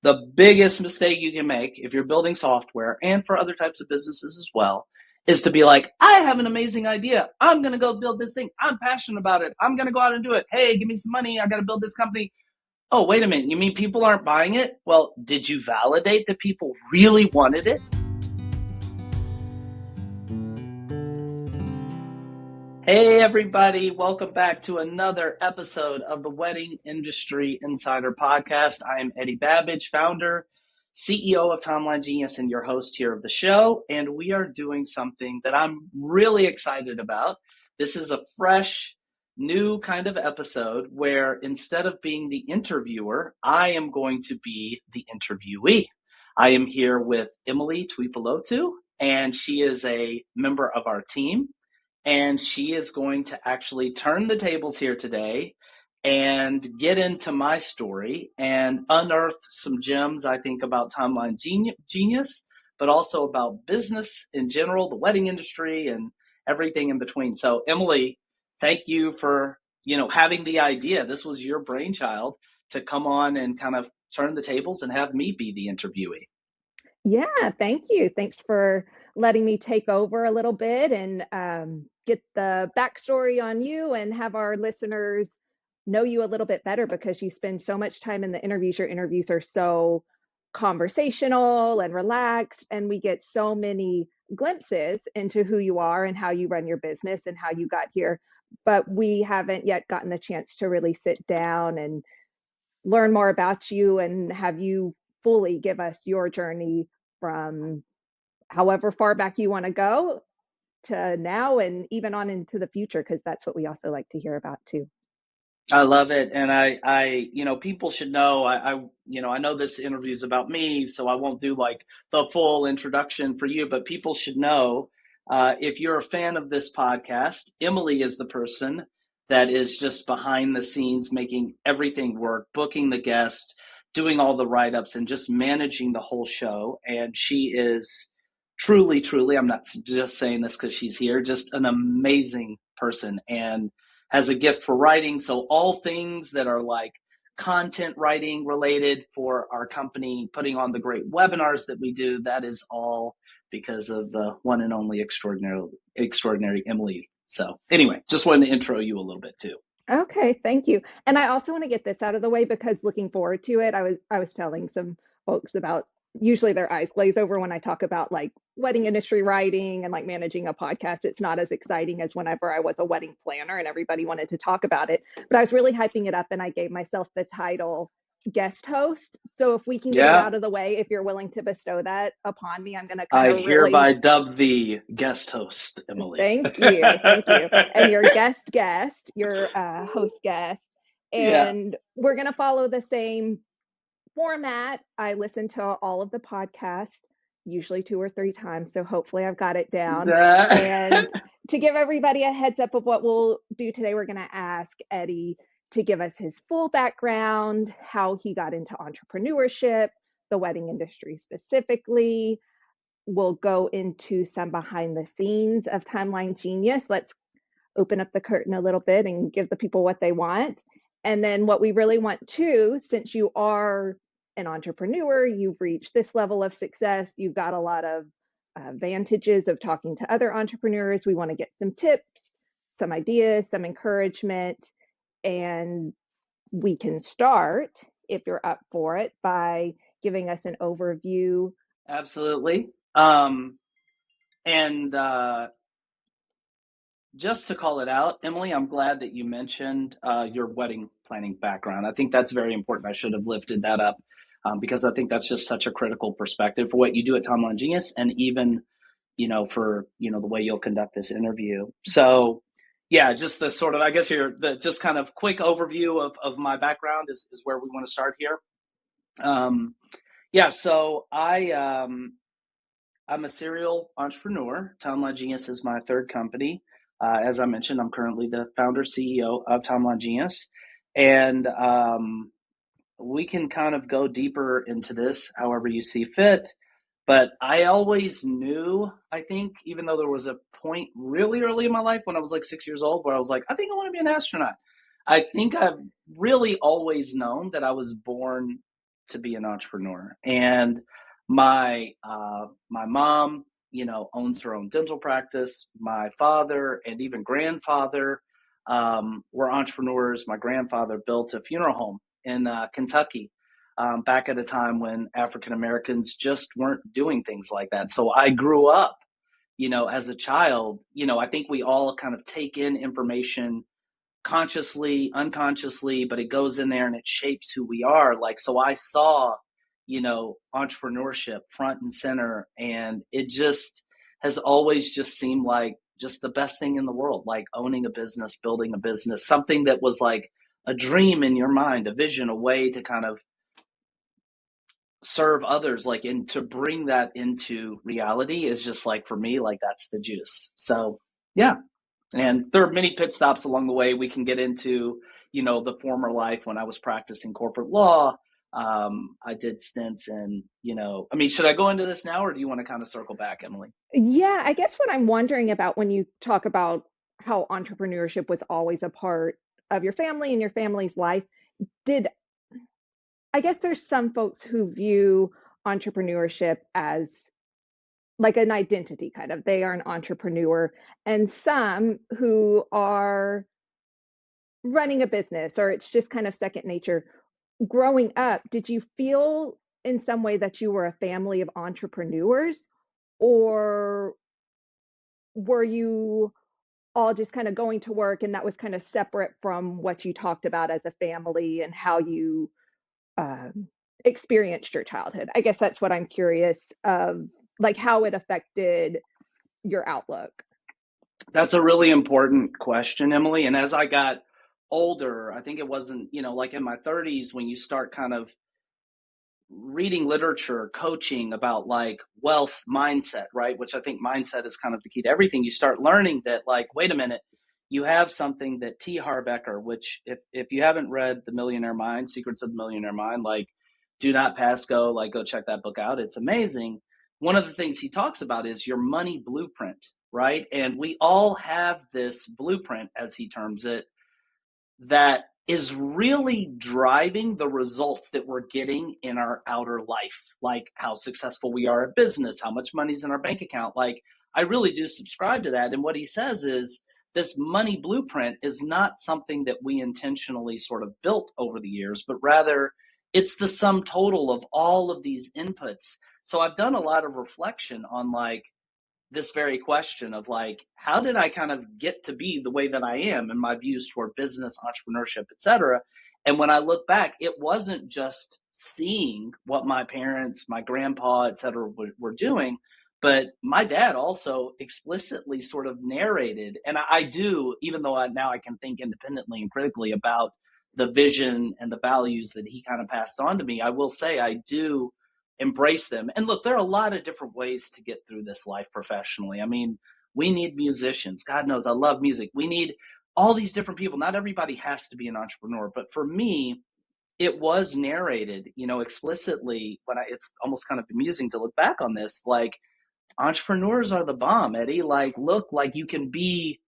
The biggest mistake you can make if you're building software and for other types of businesses as well is to be like, I have an amazing idea. I'm going to go build this thing. I'm passionate about it. I'm going to go out and do it. Hey, give me some money. I got to build this company. Oh, wait a minute. You mean people aren't buying it? Well, did you validate that people really wanted it? Hey, everybody. Welcome back to another episode of the Wedding Industry Insider Podcast. I am Eddie Babbage, founder, CEO of Timeline Genius, and your host here of the show. And we are doing something that I'm really excited about. This is a fresh, new kind of episode where instead of being the interviewer, I am going to be the interviewee. I am here with Emily Tuipulotu, and she is a member of our team. And she is going to actually turn the tables here today and get into my story and unearth some gems, I think, about Timeline Genius, but also about business in general, the wedding industry, and everything in between. So, Emily, thank you for having the idea. This was your brainchild to come on and kind of turn the tables and have me be the interviewee. Yeah, thank you. Thanks for letting me take over a little bit and get the backstory on you and have our listeners know you a little bit better because you spend so much time in the interviews. Your interviews are so conversational and relaxed, and we get so many glimpses into who you are and how you run your business and how you got here. But we haven't yet gotten the chance to really sit down and learn more about you and have you fully give us your journey from however far back you want to go to now and even on into the future, because that's what we also like to hear about too. I love it, and people should know. I know this interview is about me, so I won't do like the full introduction for you. But people should know, if you're a fan of this podcast, Emily is the person that is just behind the scenes, making everything work, booking the guest, doing all the write ups, and just managing the whole show. And she is truly, truly. I'm not just saying this because she's here. Just an amazing person, and has a gift for writing. So all things that are like content writing related for our company, putting on the great webinars that we do, that is all because of the one and only extraordinary Emily. So anyway, just wanted to intro you a little bit too. Okay, thank you. And I also want to get this out of the way because looking forward to it, I was telling some folks about usually their eyes glaze over when I talk about like wedding industry writing and like managing a podcast. It's not as exciting as whenever I was a wedding planner and everybody wanted to talk about it. But I was really hyping it up and I gave myself the title guest host. So if we can get it Yeah, out of the way, if you're willing to bestow that upon me, I'm going to kind I of really hereby dub thee guest host, Emily. thank you. Thank you. And your your host guest. Yeah. And we're going to follow the same format. I listen to all of the podcasts, usually 2 or 3 times. So hopefully I've got it down. And to give everybody a heads up of what we'll do today, we're going to ask Eddie to give us his full background, how he got into entrepreneurship, the wedding industry specifically. We'll go into some behind the scenes of Timeline Genius. Let's open up the curtain a little bit and give the people what they want. And then what we really want too, since you are an entrepreneur, you've reached this level of success, you've got a lot of advantages of talking to other entrepreneurs. We want to get some tips, some ideas, some encouragement, and we can start, if you're up for it, by giving us an overview. Absolutely. And just to call it out, Emily, I'm glad that you mentioned your wedding planning background. I think that's very important. I should have lifted that up because I think that's just such a critical perspective for what you do at Timeline Genius, and even for the way you'll conduct this interview. So, yeah, just the sort of, I guess, the just kind of quick overview of my background is where we want to start here. Yeah, so I'm a serial entrepreneur. Timeline Genius is my third company. As I mentioned, I'm currently the founder CEO of Timeline Genius, and we can kind of go deeper into this however you see fit. But I always knew, I think, even though there was a point really early in my life when I was like 6 years old where I was like, I think I want to be an astronaut. I think I've really always known that I was born to be an entrepreneur. And my mom, owns her own dental practice. My father and even grandfather were entrepreneurs. My grandfather built a funeral home in Kentucky back at a time when African Americans just weren't doing things like that. So I grew up, as a child. I think we all kind of take in information consciously, unconsciously, but it goes in there and it shapes who we are. Like, so I saw, entrepreneurship front and center, and it just has always just seemed like just the best thing in the world, like owning a business, building a business, something that was like a dream in your mind, a vision, a way to kind of serve others, like, and to bring that into reality is just like, for me, like that's the juice. So yeah. And there are many pit stops along the way. We can get into, the former life when I was practicing corporate law. I did stints in, should I go into this now, or do you want to kind of circle back, Emily? Yeah, I guess what I'm wondering about when you talk about how entrepreneurship was always a part of your family and your family's life, I guess there's some folks who view entrepreneurship as like an identity kind of. They are an entrepreneur, and some who are running a business or it's just kind of second nature. Growing up, did you feel in some way that you were a family of entrepreneurs, or were you all just kind of going to work and that was kind of separate from what you talked about as a family and how you experienced your childhood? I guess that's what I'm curious of, like how it affected your outlook. That's a really important question, Emily. And as I got older, I think it wasn't, like in my 30s, when you start kind of reading literature, coaching about like wealth mindset, right? Which I think mindset is kind of the key to everything. You start learning that, like, wait a minute, you have something that T. Harv Eker, which if you haven't read The Millionaire Mind, Secrets of the Millionaire Mind, like, do not pass go, like, go check that book out. It's amazing. One of the things he talks about is your money blueprint, right? And we all have this blueprint, as he terms it, that is really driving the results that we're getting in our outer life, like how successful we are at business, how much money's in our bank account. Like, I really do subscribe to that. And what he says is this money blueprint is not something that we intentionally sort of built over the years, but rather it's the sum total of all of these inputs. So I've done a lot of reflection on, like, this very question of, like, how did I kind of get to be the way that I am and my views toward business, entrepreneurship, etc. And when I look back, it wasn't just seeing what my parents, my grandpa, etc. were doing, but my dad also explicitly sort of narrated. And I do, even though now I can think independently and critically about the vision and the values that he kind of passed on to me, I will say I do embrace them. And look, there are a lot of different ways to get through this life professionally. I mean, we need musicians. God knows I love music. We need all these different people. Not everybody has to be an entrepreneur, but for me, it was narrated, explicitly when it's almost kind of amusing to look back on this. Like, entrepreneurs are the bomb, Eddie. Like, look, like you can be,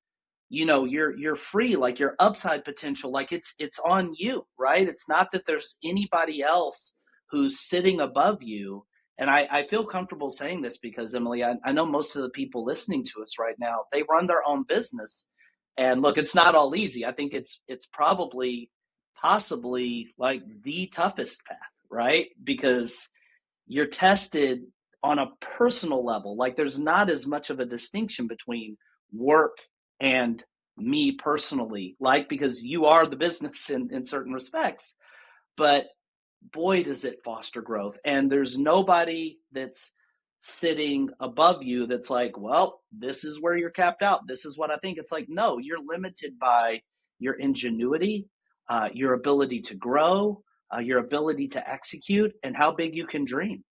you're free, like your upside potential, like it's on you, right? It's not that there's anybody else who's sitting above you. And I feel comfortable saying this because, Emily, I know most of the people listening to us right now, they run their own business. And look, it's not all easy. I think it's probably possibly like the toughest path, right? Because you're tested on a personal level. Like, there's not as much of a distinction between work and me personally, like, because you are the business in certain respects. But boy, does it foster growth. And there's nobody that's sitting above you that's like, well, this is where you're capped out. This is what I think. It's like, no, you're limited by your ingenuity, your ability to grow, your ability to execute, and how big you can dream.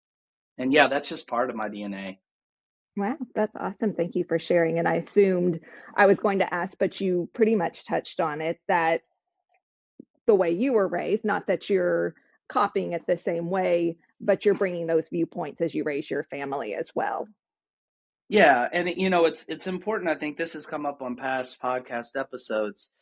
And yeah, that's just part of my DNA. Wow, that's awesome. Thank you for sharing. And I assumed I was going to ask, but you pretty much touched on it, that the way you were raised, not that you're copying it the same way, but you're bringing those viewpoints as you raise your family as well. Yeah, and it's important. I think this has come up on past podcast episodes.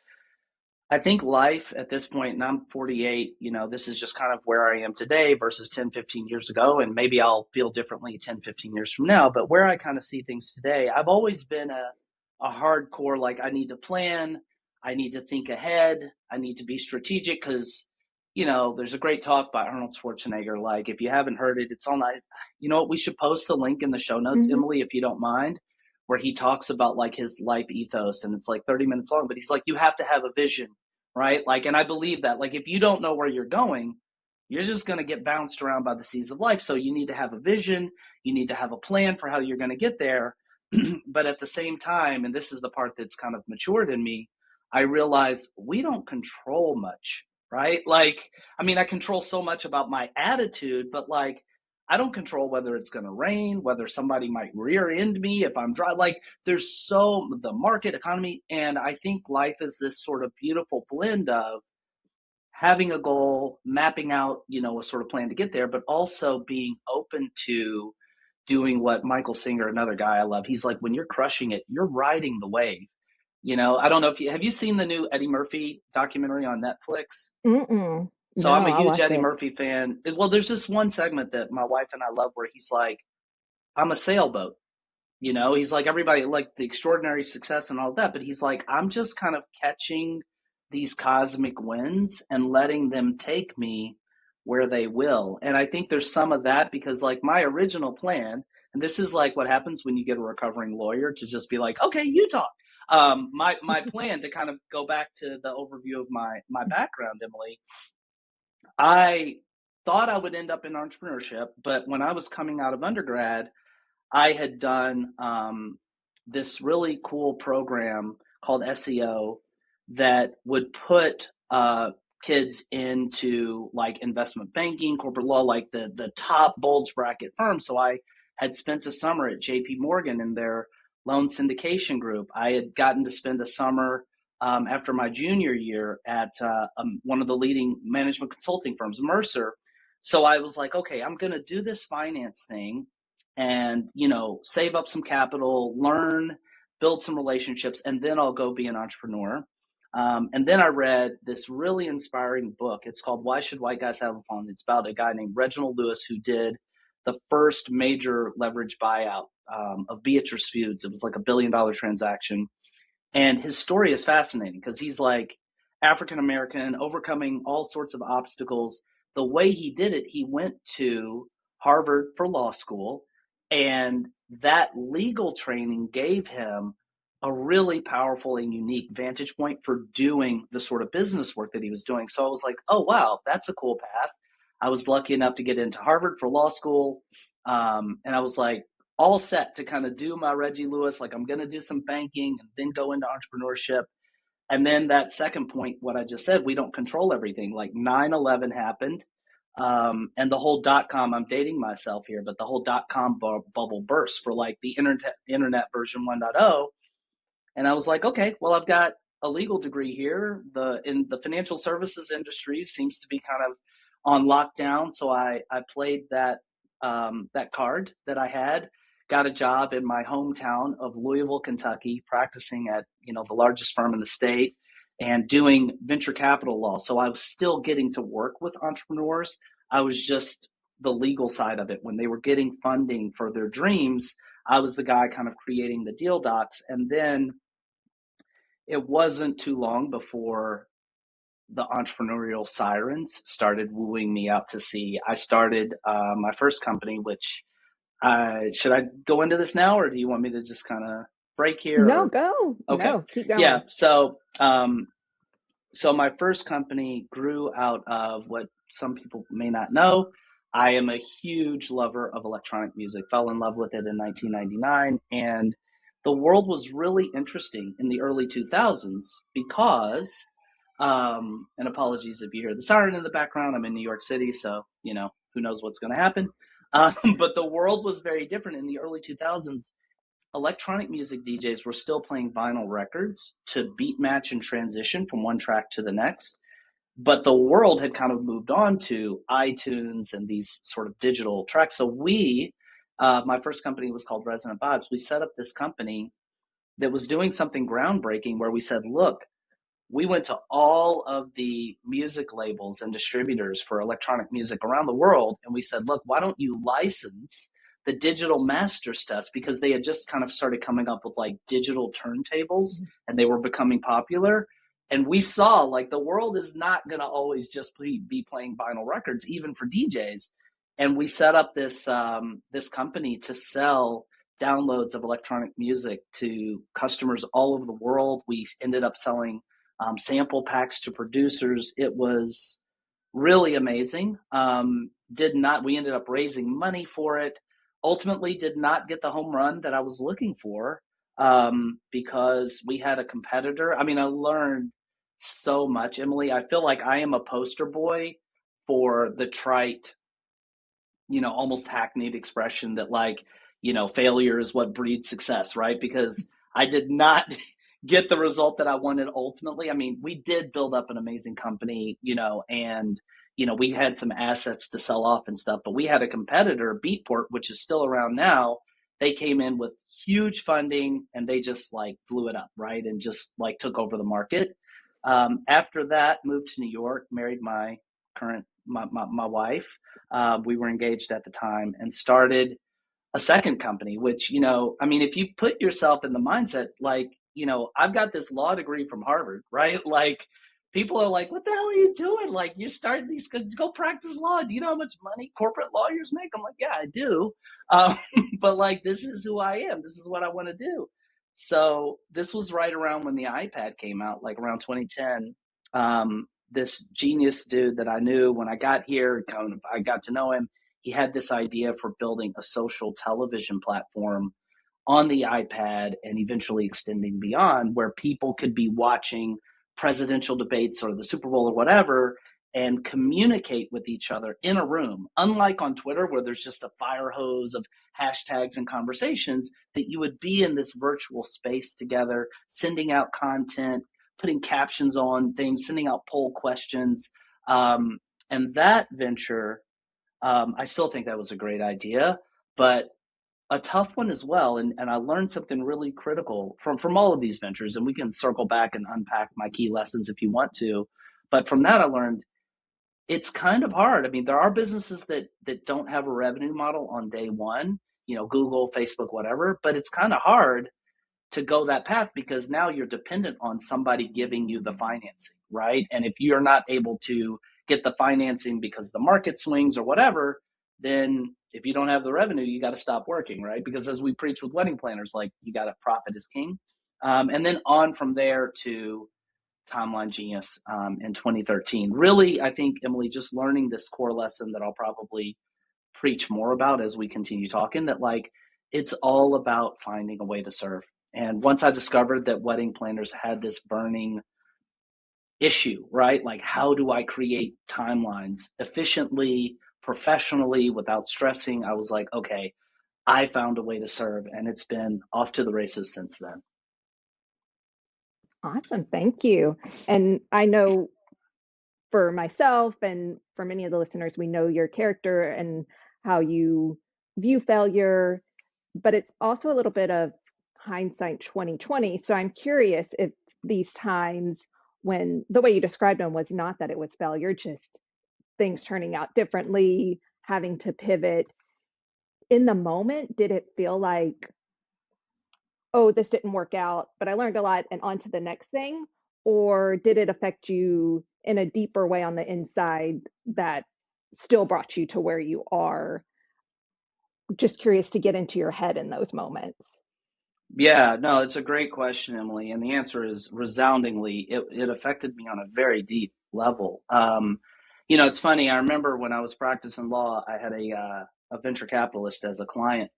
I think life at this point, and I'm 48, this is just kind of where I am today versus 10, 15 years ago. And maybe I'll feel differently 10, 15 years from now. But where I kind of see things today, I've always been a hardcore, like I need to plan, I need to think ahead, I need to be strategic because, there's a great talk by Arnold Schwarzenegger. Like, if you haven't heard it, it's on, we should post the link in the show notes, Emily, if you don't mind, where he talks about like his life ethos, and it's like 30 minutes long, but he's like, you have to have a vision, right? Like, and I believe that, like, if you don't know where you're going, you're just going to get bounced around by the seas of life. So you need to have a vision, you need to have a plan for how you're going to get there. But at the same time, and this is the part that's kind of matured in me, I realize we don't control much, right? Like, I mean, I control so much about my attitude, but like, I don't control whether it's going to rain, whether somebody might rear end me if I'm dry. Like, there's the market economy. And I think life is this sort of beautiful blend of having a goal, mapping out, a sort of plan to get there, but also being open to doing what Michael Singer, another guy I love, he's like, when you're crushing it, you're riding the wave. I don't know if have you seen the new Eddie Murphy documentary on Netflix? So No, I'm a I'll huge watch Eddie it. Murphy fan. Well, there's this one segment that my wife and I love where he's like, I'm a sailboat. He's like, everybody like the extraordinary success and all that, but he's like, I'm just kind of catching these cosmic winds and letting them take me where they will. And I think there's some of that because like my original plan, and this is like what happens when you get a recovering lawyer to just be like, okay, you talk. My plan, to kind of go back to the overview of my background, Emily, I thought I would end up in entrepreneurship, but when I was coming out of undergrad, I had done this really cool program called SEO that would put kids into like investment banking, corporate law, like the top bulge bracket firms. So I had spent a summer at JP Morgan in their loan syndication group. I had gotten to spend a summer after my junior year at one of the leading management consulting firms, Mercer. So I was like, okay, I'm going to do this finance thing and save up some capital, learn, build some relationships, and then I'll go be an entrepreneur. And then I read this really inspiring book. It's called Why Should White Guys Have Fun? It's about a guy named Reginald Lewis who did the first major leverage buyout of Beatrice Foods. It was like $1 billion transaction. And his story is fascinating because he's like African American, overcoming all sorts of obstacles. The way he did it, he went to Harvard for law school, and that legal training gave him a really powerful and unique vantage point for doing the sort of business work that he was doing. So I was like, oh, wow, that's a cool path. I was lucky enough to get into Harvard for law school. And I was like, all set to kind of do my Reggie Lewis, like I'm going to do some banking and then go into entrepreneurship. And then that second point, what I just said, we don't control everything. Like 9/11 happened. And the whole .com, I'm dating myself here, but the whole .com bubble burst for like the internet version 1.0. And I was like, okay, well, I've got a legal degree here. In the financial services industry seems to be kind of on lockdown. So I played that card that I had, got a job in my hometown of Louisville, Kentucky, practicing at the largest firm in the state and doing venture capital law. So I was still getting to work with entrepreneurs. I was just the legal side of it. When they were getting funding for their dreams, I was the guy kind of creating the deal docs. And then it wasn't too long before the entrepreneurial sirens started wooing me out to sea. I started my first company, which should I go into this now, or do you want me to just kind of break here? No, go. Okay. No, keep going. Yeah. So my first company grew out of what some people may not know. I am a huge lover of electronic music, fell in love with it in 1999. And the world was really interesting in the early 2000s because, and apologies if you hear the siren in the background, I'm in New York City, so, who knows what's going to happen. But the world was very different in the early 2000s. Electronic music DJs were still playing vinyl records to beat match and transition from one track to the next. But the world had kind of moved on to iTunes and these sort of digital tracks. So my first company was called Resonant Vibes. We set up this company that was doing something groundbreaking where we said, look, we went to all of the music labels and distributors for electronic music around the world. And we said, look, why don't you license the digital masters test? Because they had just kind of started coming up with like digital turntables and they were becoming popular. And we saw like the world is not going to always just be playing vinyl records, even for DJs. And we set up this this company to sell downloads of electronic music to customers all over the world. We ended up selling sample packs to producers. It was really amazing. We ended up raising money for it. Ultimately, did not get the home run that I was looking for because we had a competitor. I mean, I learned so much, Emily. I feel like I am a poster boy for the trite, almost hackneyed expression that like, failure is what breeds success, right? Because I did not get the result that I wanted ultimately. I mean, we did build up an amazing company, and, we had some assets to sell off and stuff, but we had a competitor, Beatport, which is still around now. They came in with huge funding and they just like blew it up, right? And just like took over the market. After that, moved to New York, married my wife. We were engaged at the time and started a second company, which, I mean, if you put yourself in the mindset, like, I've got this law degree from Harvard, right? Like people are like, what the hell are you doing? Like you're starting these, go practice law. Do you know how much money corporate lawyers make? I'm like, yeah, I do. Um, but like, this is who I am. This is what I want to do. So this was right around when the iPad came out, like around 2010. This genius dude that I knew when I got here, I got to know him. He had this idea for building a social television platform on the iPad and eventually extending beyond where people could be watching presidential debates or the Super Bowl or whatever and communicate with each other in a room. Unlike on Twitter, where there's just a fire hose of hashtags and conversations, that you would be in this virtual space together, sending out content, putting captions on things, sending out poll questions. And that venture, I still think that was a great idea, but a tough one as well. And I learned something really critical from all of these ventures, and we can circle back and unpack my key lessons if you want to. But from that, I learned it's kind of hard. I mean, there are businesses that don't have a revenue model on day one, Google, Facebook, whatever, but it's kind of hard to go that path because now you're dependent on somebody giving you the financing, right? And if you're not able to get the financing because the market swings or whatever, then if you don't have the revenue, you got to stop working, right? Because as we preach with wedding planners, like you got to profit is king. And then on from there to Timeline Genius in 2013. Really, I think, Emily, just learning this core lesson that I'll probably preach more about as we continue talking, that like it's all about finding a way to serve. And once I discovered that wedding planners had this burning issue, right? Like, how do I create timelines efficiently, professionally, without stressing? I was like, okay, I found a way to serve, and it's been off to the races since then. Awesome. Thank you. And I know for myself and for many of the listeners, we know your character and how you view failure, but it's also a little bit of hindsight 2020. So I'm curious if these times when the way you described them was not that it was failure, just things turning out differently, having to pivot. In the moment, did it feel like, oh, this didn't work out, but I learned a lot and on to the next thing? Or did it affect you in a deeper way on the inside that still brought you to where you are? Just curious to get into your head in those moments. Yeah, no, it's a great question, Emily. And the answer is resoundingly, it affected me on a very deep level. It's funny. I remember when I was practicing law, I had a venture capitalist as a client.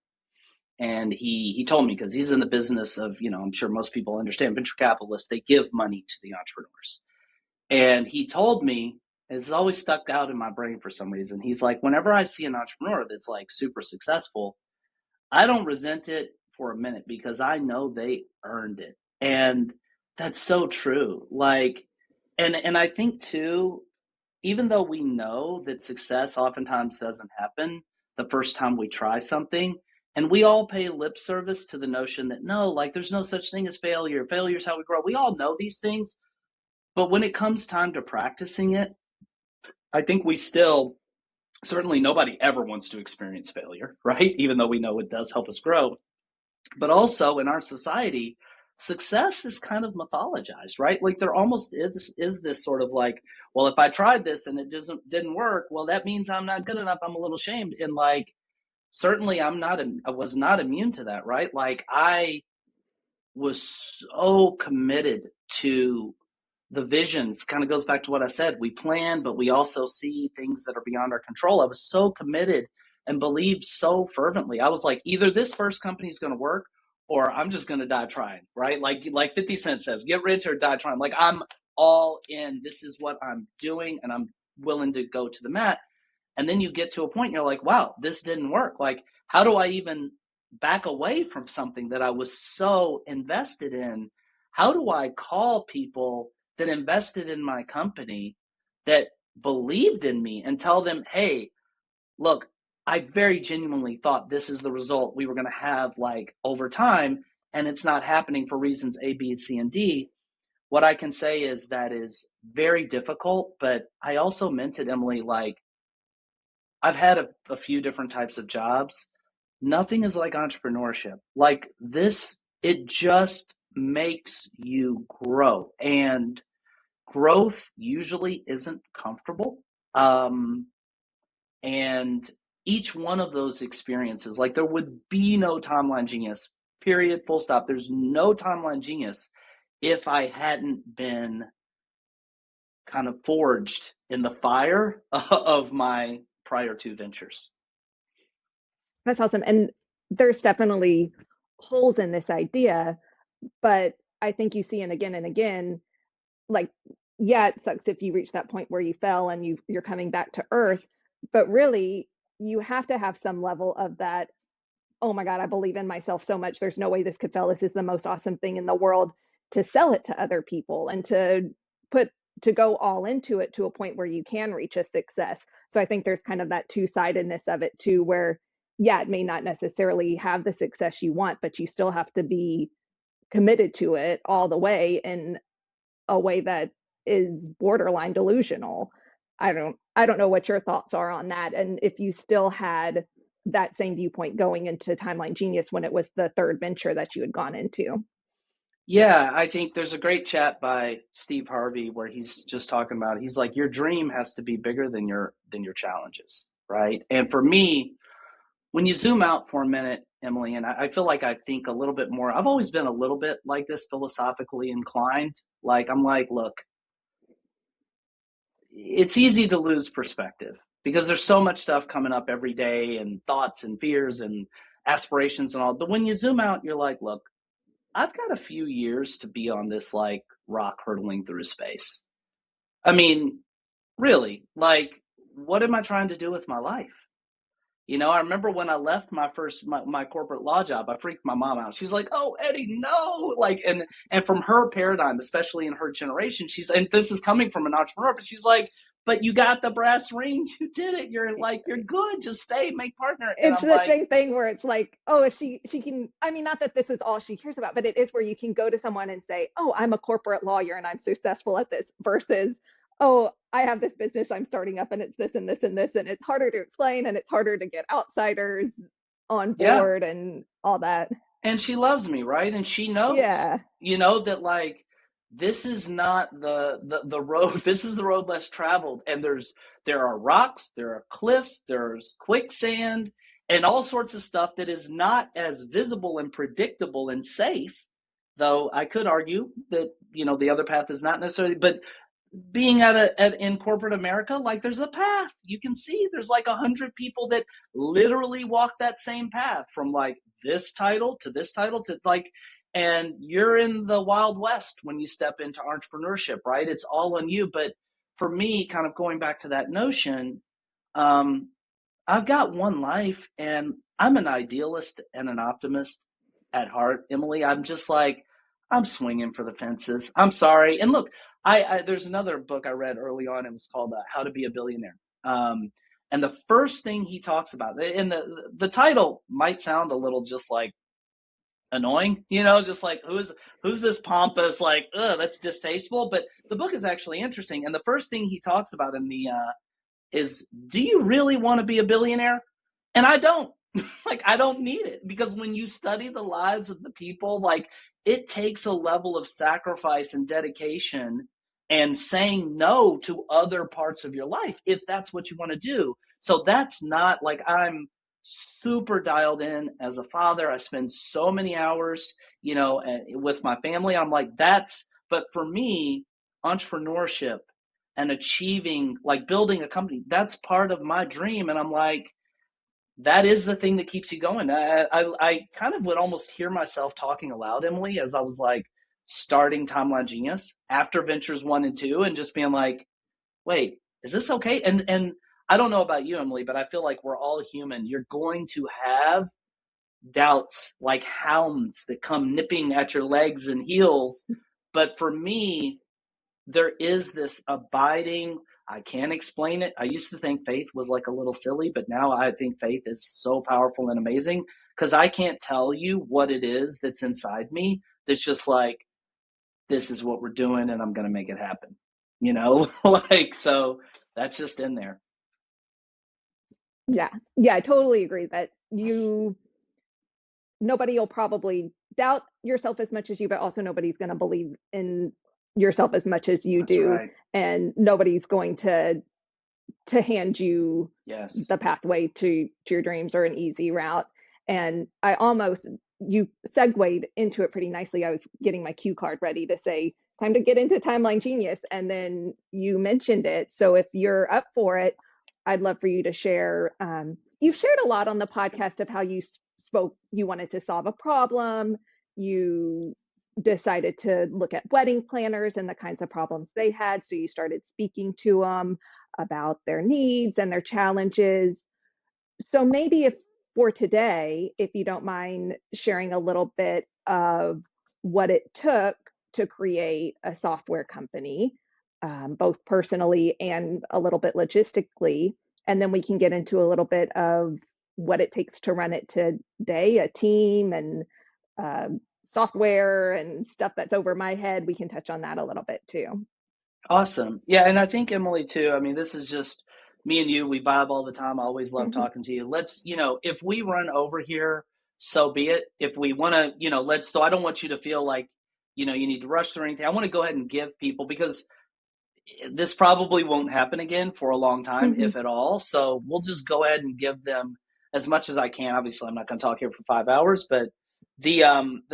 And he told me, because he's in the business of, I'm sure most people understand venture capitalists, they give money to the entrepreneurs. And he told me, it's always stuck out in my brain for some reason. He's like, whenever I see an entrepreneur that's like super successful, I don't resent it for a minute because I know they earned it. And that's so true. Like, and I think too, even though we know that success oftentimes doesn't happen the first time we try something, and we all pay lip service to the notion that no, like there's no such thing as failure. Failure is how we grow. We all know these things, But when it comes time to practicing it, I think we still, certainly nobody ever wants to experience failure, right? Even though we know it does help us grow. But also in our society, success is kind of mythologized, right? Like there almost is this sort of like, well, if I tried this and it didn't work, well, that means I'm not good enough. I'm a little shamed. And like, certainly I was not immune to that, right? Like I was so committed to the visions. Kind of goes back to what I said. We plan, but we also see things that are beyond our control. I was so committed and believed so fervently. I was like, either this first company is going to work or I'm just going to die trying, right? Like 50 Cent says, get rich or die trying. Like I'm all in. This is what I'm doing and I'm willing to go to the mat. And then you get to a point and you're like, wow, this didn't work. Like, how do I even back away from something that I was so invested in? How do I call people that invested in my company, that believed in me, and tell them, hey, look, I very genuinely thought this is the result we were going to have like over time, and it's not happening for reasons A, B, C, and D. What I can say is that is very difficult, but I also meant it, Emily, like I've had a few different types of jobs. Nothing is like entrepreneurship. Like this, it just makes you grow. And growth usually isn't comfortable. And each one of those experiences, like there would be no timeline genius, period, full stop. There's no timeline genius if I hadn't been kind of forged in the fire of my prior two ventures. That's awesome. And there's definitely holes in this idea, but I think you see it again and again, like, yeah, it sucks if you reach that point where you fell and you're coming back to earth, but really you have to have some level of that, oh my God, I believe in myself so much. There's no way this could fail. This is the most awesome thing in the world, to sell it to other people and put to go all into it to a point where you can reach a success. So I think there's kind of that two-sidedness of it too, where yeah, it may not necessarily have the success you want, but you still have to be committed to it all the way in a way that is borderline delusional. I don't know what your thoughts are on that, and if you still had that same viewpoint going into Timeline Genius when it was the third venture that you had gone into. Yeah, I think there's a great chat by Steve Harvey where he's just talking about, he's like, your dream has to be bigger than your challenges, right? And for me, when you zoom out for a minute, Emily, and I feel like I think a little bit more, I've always been a little bit like this, philosophically inclined. Like I'm like, look, it's easy to lose perspective because there's so much stuff coming up every day, and thoughts and fears and aspirations and all. But when you zoom out, you're like, look, I've got a few years to be on this like rock hurtling through space. I mean, really, like, what am I trying to do with my life? You know, I remember when I left my corporate law job, I freaked my mom out. She's like, "Oh, Eddie, no!" Like, and from her paradigm, especially in her generation, and this is coming from an entrepreneur, but she's like, "But you got the brass ring, you did it. You're like, you're good. Just stay, make partner." And It's I'm the like, same thing where it's like, oh, if she can, I mean, not that this is all she cares about, but it is where you can go to someone and say, oh, I'm a corporate lawyer and I'm successful at this, versus, oh, I have this business I'm starting up and it's this and this and this, and it's harder to explain and it's harder to get outsiders on yeah, board and all that. and she loves me, right? And she knows, Yeah. you know, that like this is not the road. This is the road less traveled, and there are rocks, there are cliffs, there's quicksand, and all sorts of stuff that is not as visible and predictable and safe. Though I could argue that, you know, the other path is not necessarily, but being in corporate America, like there's a path you can see. There's like 100 people that literally walk that same path from like this title to this title to like, and you're in the Wild West when you step into entrepreneurship, right? It's all on you. But for me, kind of going back to that notion, um, I've got one life, and I'm an idealist and an optimist at heart, Emily. I'm just like, I'm swinging for the fences. I'm sorry. And look, there's another book I read early on. It was called How to Be a Billionaire. And the first thing he talks about, and the title might sound a little just like annoying, just like who's this pompous, like, that's distasteful. But the book is actually interesting. And the first thing he talks about in the is, do you really want to be a billionaire? And I don't. Like, I don't need it, because when you study the lives of the people, like, it takes a level of sacrifice and dedication and saying no to other parts of your life if that's what you want to do. So that's not like, I'm super dialed in as a father. I spend so many hours, with my family. I'm like, but for me, entrepreneurship and achieving, like building a company, that's part of my dream. And I'm like, that is the thing that keeps you going. I kind of would almost hear myself talking aloud, Emily, as I was like starting Timeline Genius after Ventures 1 and 2, and just being like, wait, is this okay? And I don't know about you, Emily, but I feel like we're all human. You're going to have doubts like hounds that come nipping at your legs and heels. But for me, there is this abiding, I can't explain it. I used to think faith was like a little silly, but now I think faith is so powerful and amazing, because I can't tell you what it is that's inside me that's just like, this is what we're doing and I'm going to make it happen. Like, so that's just in there. Yeah. Yeah, I totally agree that nobody will probably doubt yourself as much as you, but also nobody's going to believe in yourself as much as you That's do. right. And nobody's going to hand you the pathway to your dreams or an easy route. And you segued into it pretty nicely. I was getting my cue card ready to say, time to get into Timeline Genius. And then you mentioned it. So if you're up for it, I'd love for you to share. You've shared a lot on the podcast of how you you wanted to solve a problem. You decided to look at wedding planners and the kinds of problems they had. So you started speaking to them about their needs and their challenges. So maybe for today, if you don't mind sharing a little bit of what it took to create a software company, both personally and a little bit logistically, and then we can get into a little bit of what it takes to run it today, a team and software and stuff that's over my head. We can touch on that a little bit too. Awesome. Yeah. And I think, Emily, too, I mean, this is just me and you. We vibe all the time. I always love talking to you. Let's, if we run over here, so be it. If we want to, so I don't want you to feel like, you need to rush through anything. I want to go ahead and give people, because this probably won't happen again for a long time, if at all. So we'll just go ahead and give them as much as I can. Obviously, I'm not going to talk here for 5 hours, but the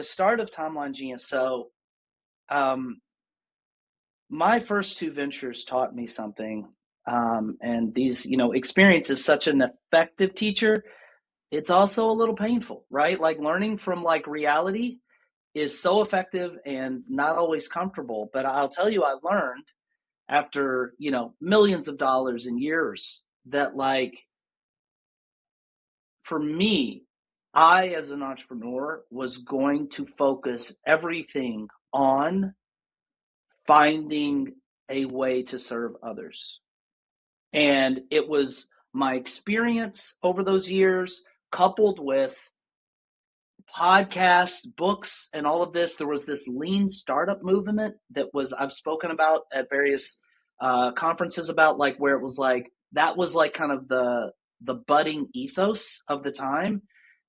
start of Timeline Genius. So, my first two ventures taught me something. And these, experience is such an effective teacher. It's also a little painful, right? Like, learning from like reality is so effective and not always comfortable. But I'll tell you, I learned after, millions of dollars in years that, like, for me, I, as an entrepreneur, was going to focus everything on finding a way to serve others. And it was my experience over those years, coupled with podcasts, books, and all of this. There was this lean startup movement that I've spoken about at various conferences about, like, where it was like, that was like kind of the budding ethos of the time.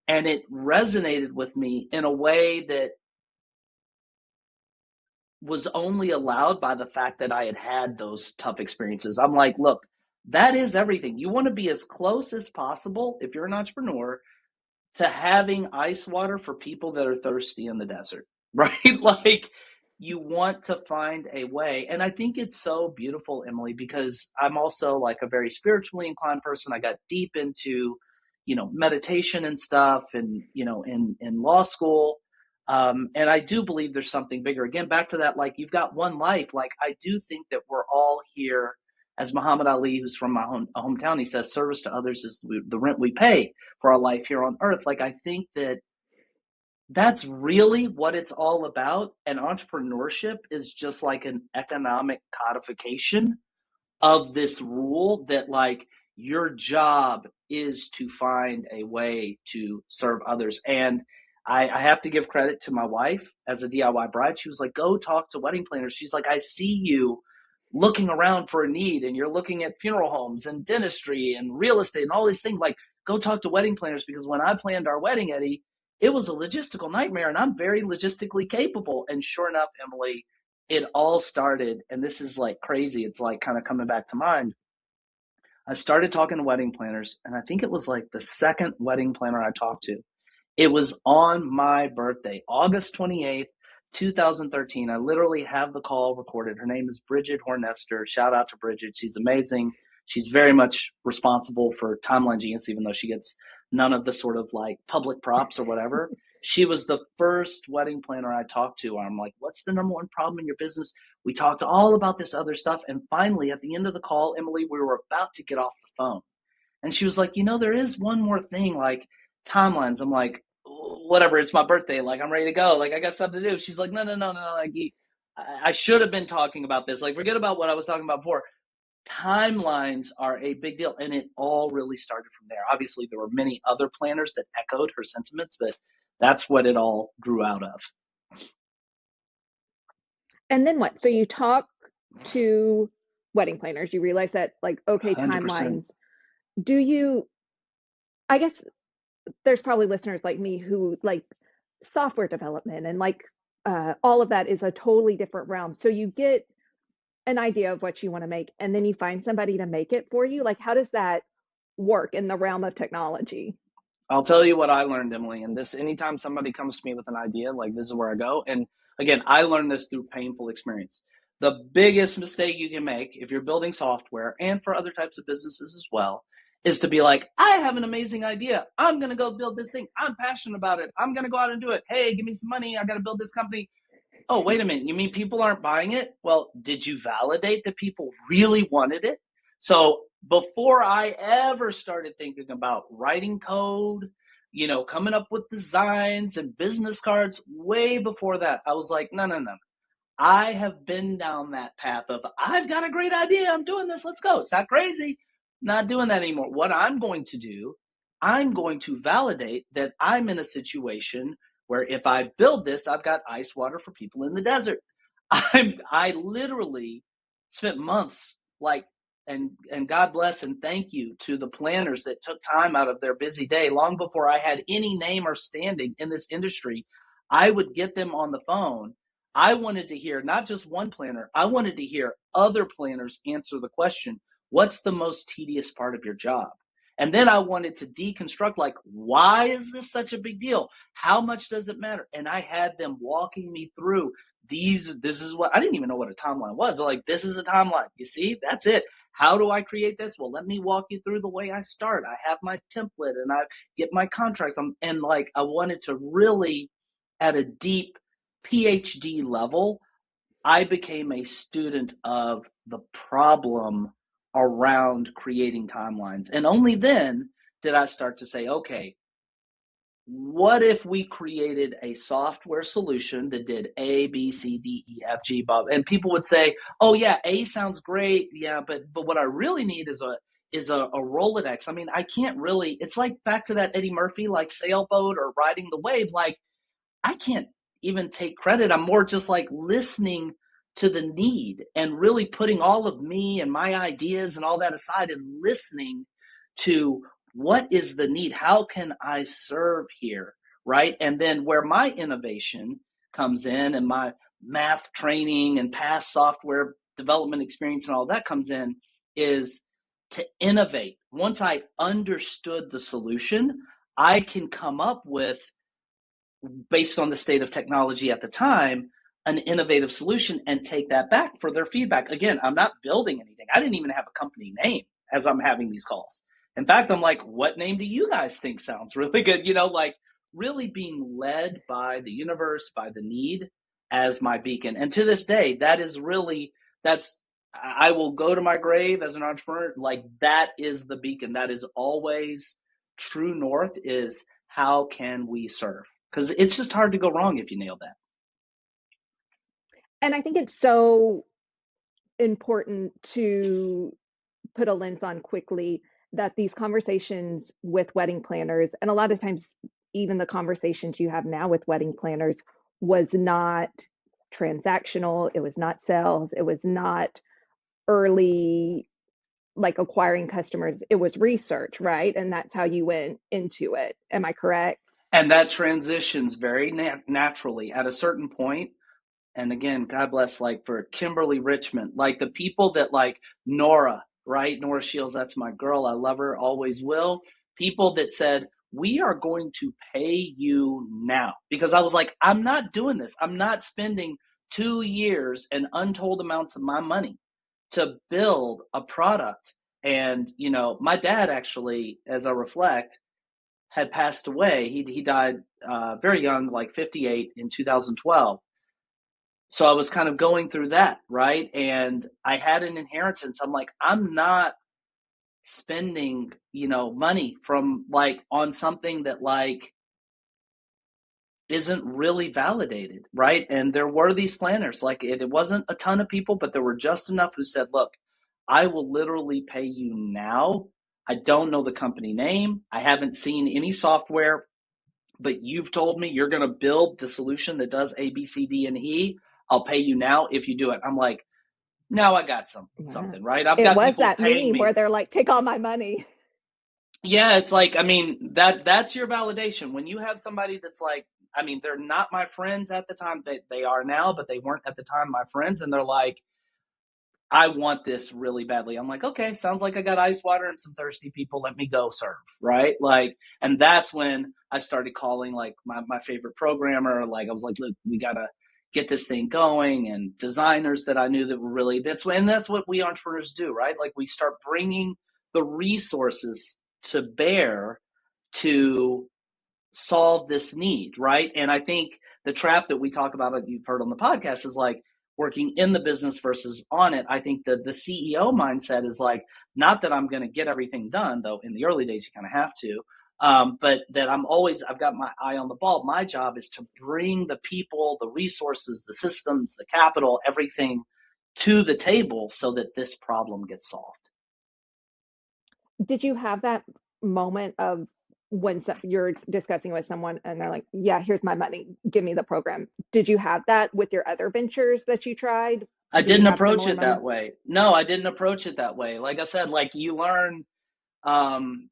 And it resonated with me in a way that was only allowed by the fact that I had had those tough experiences. I'm like, look, that is everything. You want to be as close as possible, if you're an entrepreneur, to having ice water for people that are thirsty in the desert, right? Like, you want to find a way. And I think it's so beautiful, Emily, because I'm also like a very spiritually inclined person. I got deep into, meditation and stuff, and, in law school. And I do believe there's something bigger. Again, back to that, like, you've got one life. Like, I do think that we're all here, as Muhammad Ali, who's from my hometown, he says, service to others is the rent we pay for our life here on earth. Like, I think that that's really what it's all about. And entrepreneurship is just like an economic codification of this rule that, like, your job is to find a way to serve others. And I have to give credit to my wife as a DIY bride. She was like, go talk to wedding planners. She's like, I see you looking around for a need and you're looking at funeral homes and dentistry and real estate and all these things. Like, go talk to wedding planners, because when I planned our wedding, Eddie, it was a logistical nightmare and I'm very logistically capable. And sure enough, Emily, it all started, and this is like crazy. It's like kind of coming back to mind. I started talking to wedding planners, and I think it was like the second wedding planner I talked to. It was on my birthday, August 28th, 2013. I literally have the call recorded. Her name is Bridget Hornester. Shout out to Bridget. She's amazing. She's very much responsible for Timeline Genius, even though she gets none of the sort of like public props or whatever. She was the first wedding planner I talked to. I'm like, what's the number one problem in your business? We talked all about this other stuff. And finally, at the end of the call, Emily, we were about to get off the phone. And she was like, there is one more thing, like timelines. I'm like, whatever, it's my birthday. Like, I'm ready to go. Like, I got stuff to do. She's like, no, no, no, no. Like, I should have been talking about this. Like, forget about what I was talking about before. Timelines are a big deal. And it all really started from there. Obviously, there were many other planners that echoed her sentiments, but that's what it all grew out of. And then what? So you talk to wedding planners, you realize that, like, okay, 100%. timelines. Do you, I guess there's probably listeners like me who like software development and like all of that is a totally different realm. So you get an idea of what you want to make and then you find somebody to make it for you. Like, how does that work in the realm of technology? I'll tell you what I learned, Emily, and this, anytime somebody comes to me with an idea, like, this is where I go. And again, I learned this through painful experience. The biggest mistake you can make if you're building software, and for other types of businesses as well, is to be like, I have an amazing idea. I'm going to go build this thing. I'm passionate about it. I'm going to go out and do it. Hey, give me some money. I got to build this company. Oh, wait a minute. You mean people aren't buying it? Well, did you validate that people really wanted it? So before I ever started thinking about writing code, coming up with designs and business cards, way before that, I was like, no, no, no. I have been down that path of, I've got a great idea. I'm doing this. Let's go. It's not crazy. Not doing that anymore. What I'm going to do, I'm going to validate that I'm in a situation where if I build this, I've got ice water for people in the desert. I literally spent months like, and God bless and thank you to the planners that took time out of their busy day long before I had any name or standing in this industry. I would get them on the phone. I wanted to hear not just one planner, I wanted to hear other planners answer the question, what's the most tedious part of your job? And then I wanted to deconstruct, like, why is this such a big deal? How much does it matter? And I had them walking me through this is what, I didn't even know what a timeline was. They're like, this is a timeline. You see, that's it. How do I create this? Well, let me walk you through the way I start. I have my template and I get my contracts. And like, I wanted to really, at a deep PhD level, I became a student of the problem around creating timelines. And only then did I start to say, okay, what if we created a software solution that did A, B, C, D, E, F, G, Bob? And people would say, oh yeah, A sounds great. Yeah, but what I really need is a Rolodex. I mean, I can't really, it's like back to that Eddie Murphy, like sailboat or riding the wave. Like, I can't even take credit. I'm more just like listening to the need and really putting all of me and my ideas and all that aside and listening to what is the need? How can I serve here? Right. And then where my innovation comes in and my math training and past software development experience and all that comes in is to innovate. Once I understood the solution, I can come up with, based on the state of technology at the time, an innovative solution and take that back for their feedback. Again, I'm not building anything. I didn't even have a company name as I'm having these calls. In fact, I'm like, what name do you guys think sounds really good? Like really being led by the universe, by the need as my beacon. And to this day, I will go to my grave as an entrepreneur. Like, that is the beacon. That is always true north, is how can we serve? Because it's just hard to go wrong if you nail that. And I think it's so important to put a lens on quickly that these conversations with wedding planners, and a lot of times even the conversations you have now with wedding planners was not transactional. It was not sales. It was not early, like acquiring customers. It was research, right? And that's how you went into it. Am I correct? And that transitions very naturally at a certain point. And again, God bless, like for Kimberly Richmond, like the people that like Nora, right? Nora Shields, that's my girl. I love her, always will. People that said, we are going to pay you now. Because I was like, I'm not doing this. I'm not spending 2 years and untold amounts of my money to build a product. And, you know, my dad actually, as I reflect, had passed away. He died very young, like 58 in 2012. So I was kind of going through that, right? And I had an inheritance. I'm like, I'm not spending, you know, money from like on something that like isn't really validated, right? And there were these planners, like it wasn't a ton of people, but there were just enough who said, look, I will literally pay you now. I don't know the company name. I haven't seen any software, but you've told me you're going to build the solution that does A, B, C, D, and E. I'll pay you now if you do it. I'm like, now I got something, right? I've It got was people that paying meme me. where they're like, take all my money. Yeah, it's like, I mean, that's your validation. When you have somebody that's like, I mean, they're not my friends at the time. They are now, but they weren't at the time my friends. And they're like, I want this really badly. I'm like, okay, sounds like I got ice water and some thirsty people. Let me go serve, right? Like, and that's when I started calling like my favorite programmer. Like, I was like, look, we got to get this thing going, and designers that I knew that were really this way. And that's what we entrepreneurs do, right? Like, we start bringing the resources to bear to solve this need, right? And I think the trap that we talk about, you've heard on the podcast, is like working in the business versus on it. I think that the CEO mindset is like, not that I'm going to get everything done, though in the early days you kind of have to, but that I've got my eye on the ball. My job is to bring the people, the resources, the systems, the capital, everything to the table so that this problem gets solved. Did you have that moment of when you're discussing with someone and they're like, yeah, here's my money, give me the program? Did you have that with your other ventures that you tried? I Did you didn't have approach similar it that moments? way. No, I didn't approach it that way. Like I said, like um,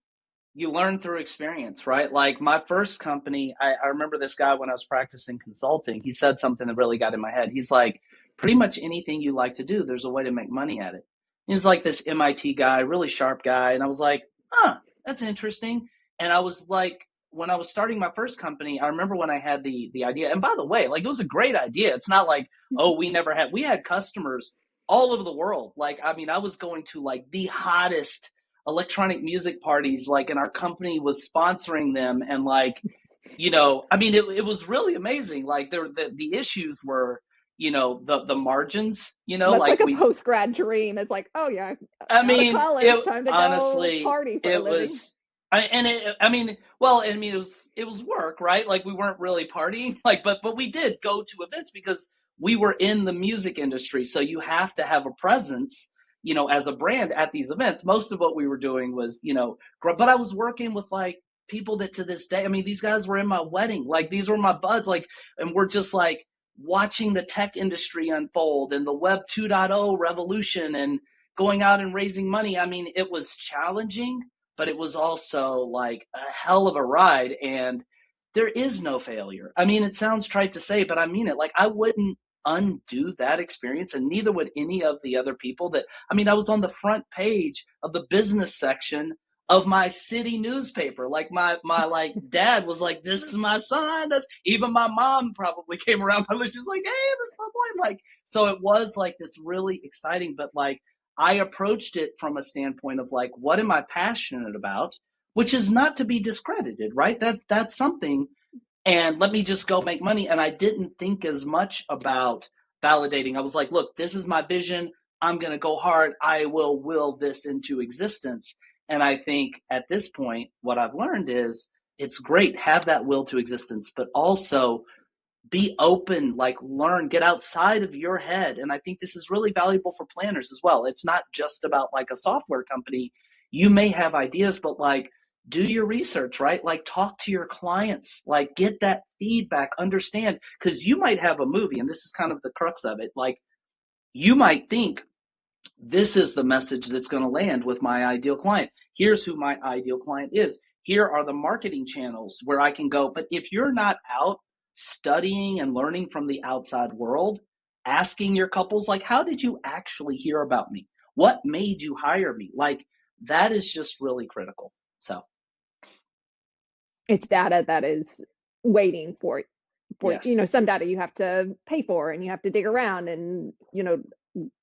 you learn through experience, right? Like my first company, I remember this guy when I was practicing consulting, he said something that really got in my head. He's like, pretty much anything you like to do, there's a way to make money at it. He's like this MIT guy, really sharp guy. And I was like, huh, that's interesting. And I was like, when I was starting my first company, I remember when I had the idea, and by the way, like it was a great idea. It's not like, oh, we had customers all over the world. Like, I mean, I was going to like the hottest electronic music parties, like, and our company was sponsoring them. And like, you know, I mean, it was really amazing. Like the issues were, you know, the margins, you know, That's like like a post-grad dream. It's like, oh yeah, I out of mean, college, it time to go honestly, party for a it living. was, I mean, well, I mean, it was work, right? Like we weren't really partying, like, but we did go to events because we were in the music industry. So you have to have a presence, you know, as a brand at these events. Most of what we were doing was, you know, but I was working with like people that to this day, I mean, these guys were in my wedding, like these were my buds, like, and we're just like watching the tech industry unfold and the web 2.0 revolution and going out and raising money. I mean, it was challenging, but it was also like a hell of a ride. And there is no failure. I mean, it sounds trite to say, but I mean it. Like, I wouldn't undo that experience, and neither would any of the other people that, I mean, I was on the front page of the business section of my city newspaper. Like my like dad was like, this is my son. That's even my mom probably came around. She's like, hey, this is my boy. Like, so it was like this really exciting, but like I approached it from a standpoint of like, what am I passionate about? Which is not to be discredited, right? That's something. And let me just go make money. And I didn't think as much about validating. I was like, look, this is my vision. I'm going to go hard. I will this into existence. And I think at this point, what I've learned is it's great, have that will to existence, but also be open, like learn, get outside of your head. And I think this is really valuable for planners as well. It's not just about like a software company. You may have ideas, but like do your research, right? Like talk to your clients, like get that feedback, understand, because you might have a movie, and this is kind of the crux of it. Like you might think this is the message that's going to land with my ideal client. Here's who my ideal client is. Here are the marketing channels where I can go. But if you're not out studying and learning from the outside world, asking your couples, like, how did you actually hear about me? What made you hire me? Like, that is just really critical. So it's data that is waiting for, yes. some data you have to pay for and you have to dig around and,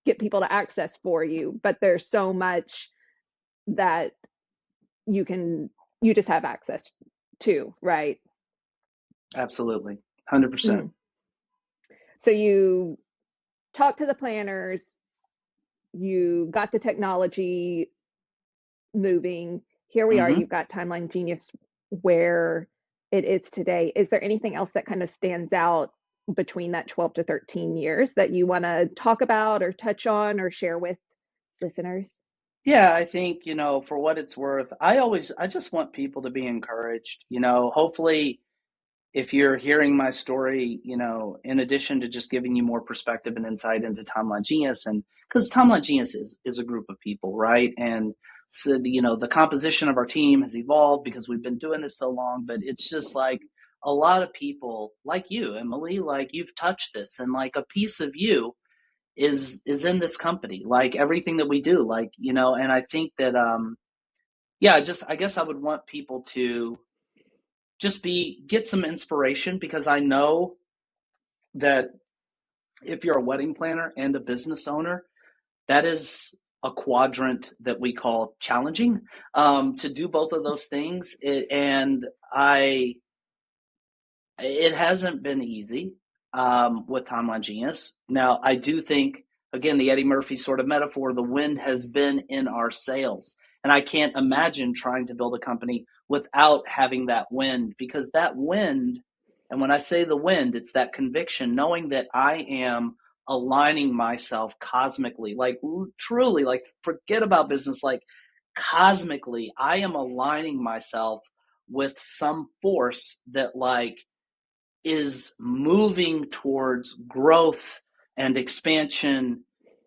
get people to access for you. But there's so much that you just have access to, right? Absolutely. 100%. So you talk to the planners, you got the technology moving. Here we are, you've got Timeline Genius where it is today. Is there anything else that kind of stands out between that 12 to 13 years that you want to talk about or touch on or share with listeners? Yeah, I think, for what it's worth, I just want people to be encouraged. Hopefully if you're hearing my story, in addition to just giving you more perspective and insight into Timeline Genius, and because Timeline Genius is a group of people, right? And so, the composition of our team has evolved because we've been doing this so long, but it's just like a lot of people like you, Emily, like you've touched this, and like a piece of you is in this company, like everything that we do, like, and I think that, I guess I would want people to just get some inspiration, because I know that if you're a wedding planner and a business owner, that is a quadrant that we call challenging, to do both of those things. It hasn't been easy with Timeline Genius. Now, I do think, again, the Eddie Murphy sort of metaphor, the wind has been in our sails. And I can't imagine trying to build a company without having that wind, because that wind, and when I say the wind, it's that conviction, knowing that I am aligning myself cosmically, like truly, like forget about business, like cosmically, I am aligning myself with some force that like is moving towards growth and expansion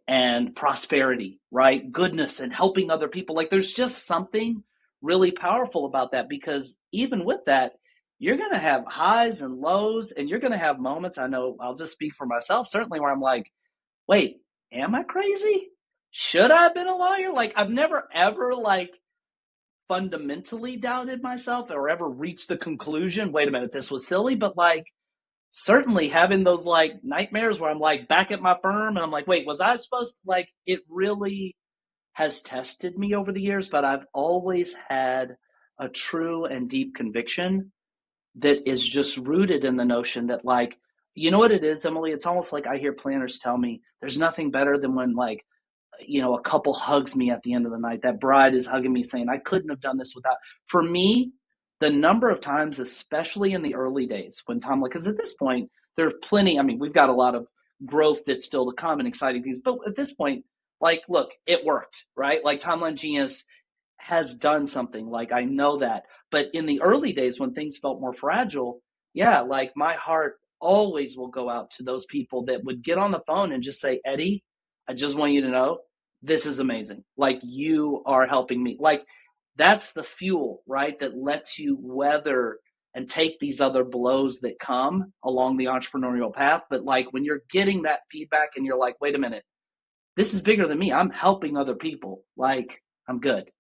and prosperity, right? Goodness and helping other people. Like there's just something really powerful about that, because even with that, you're going to have highs and lows, and you're going to have moments. I know I'll just speak for myself, certainly, where I'm like, wait, am I crazy? Should I have been a lawyer? Like I've never ever like fundamentally doubted myself or ever reached the conclusion, wait a minute, this was silly. But like certainly having those like nightmares where I'm like back at my firm and I'm like, wait, was I supposed to, like, it really has tested me over the years, but I've always had a true and deep conviction that is just rooted in the notion that, like, you know what it is, Emily? It's almost like I hear planners tell me there's nothing better than when, like, a couple hugs me at the end of the night. That bride is hugging me saying, I couldn't have done this without. For me, the number of times, especially in the early days when Tom, because at this point, there are plenty, I mean, we've got a lot of growth that's still to come and exciting things. But at this point, like, look, it worked, right? Like Timeline Genius has done something, like I know that. But in the early days when things felt more fragile, yeah, like my heart always will go out to those people that would get on the phone and just say, Eddie, I just want you to know this is amazing. Like you are helping me. Like that's the fuel, right? That lets you weather and take these other blows that come along the entrepreneurial path. But like when you're getting that feedback and you're like, wait a minute, this is bigger than me. I'm helping other people. Like I'm good,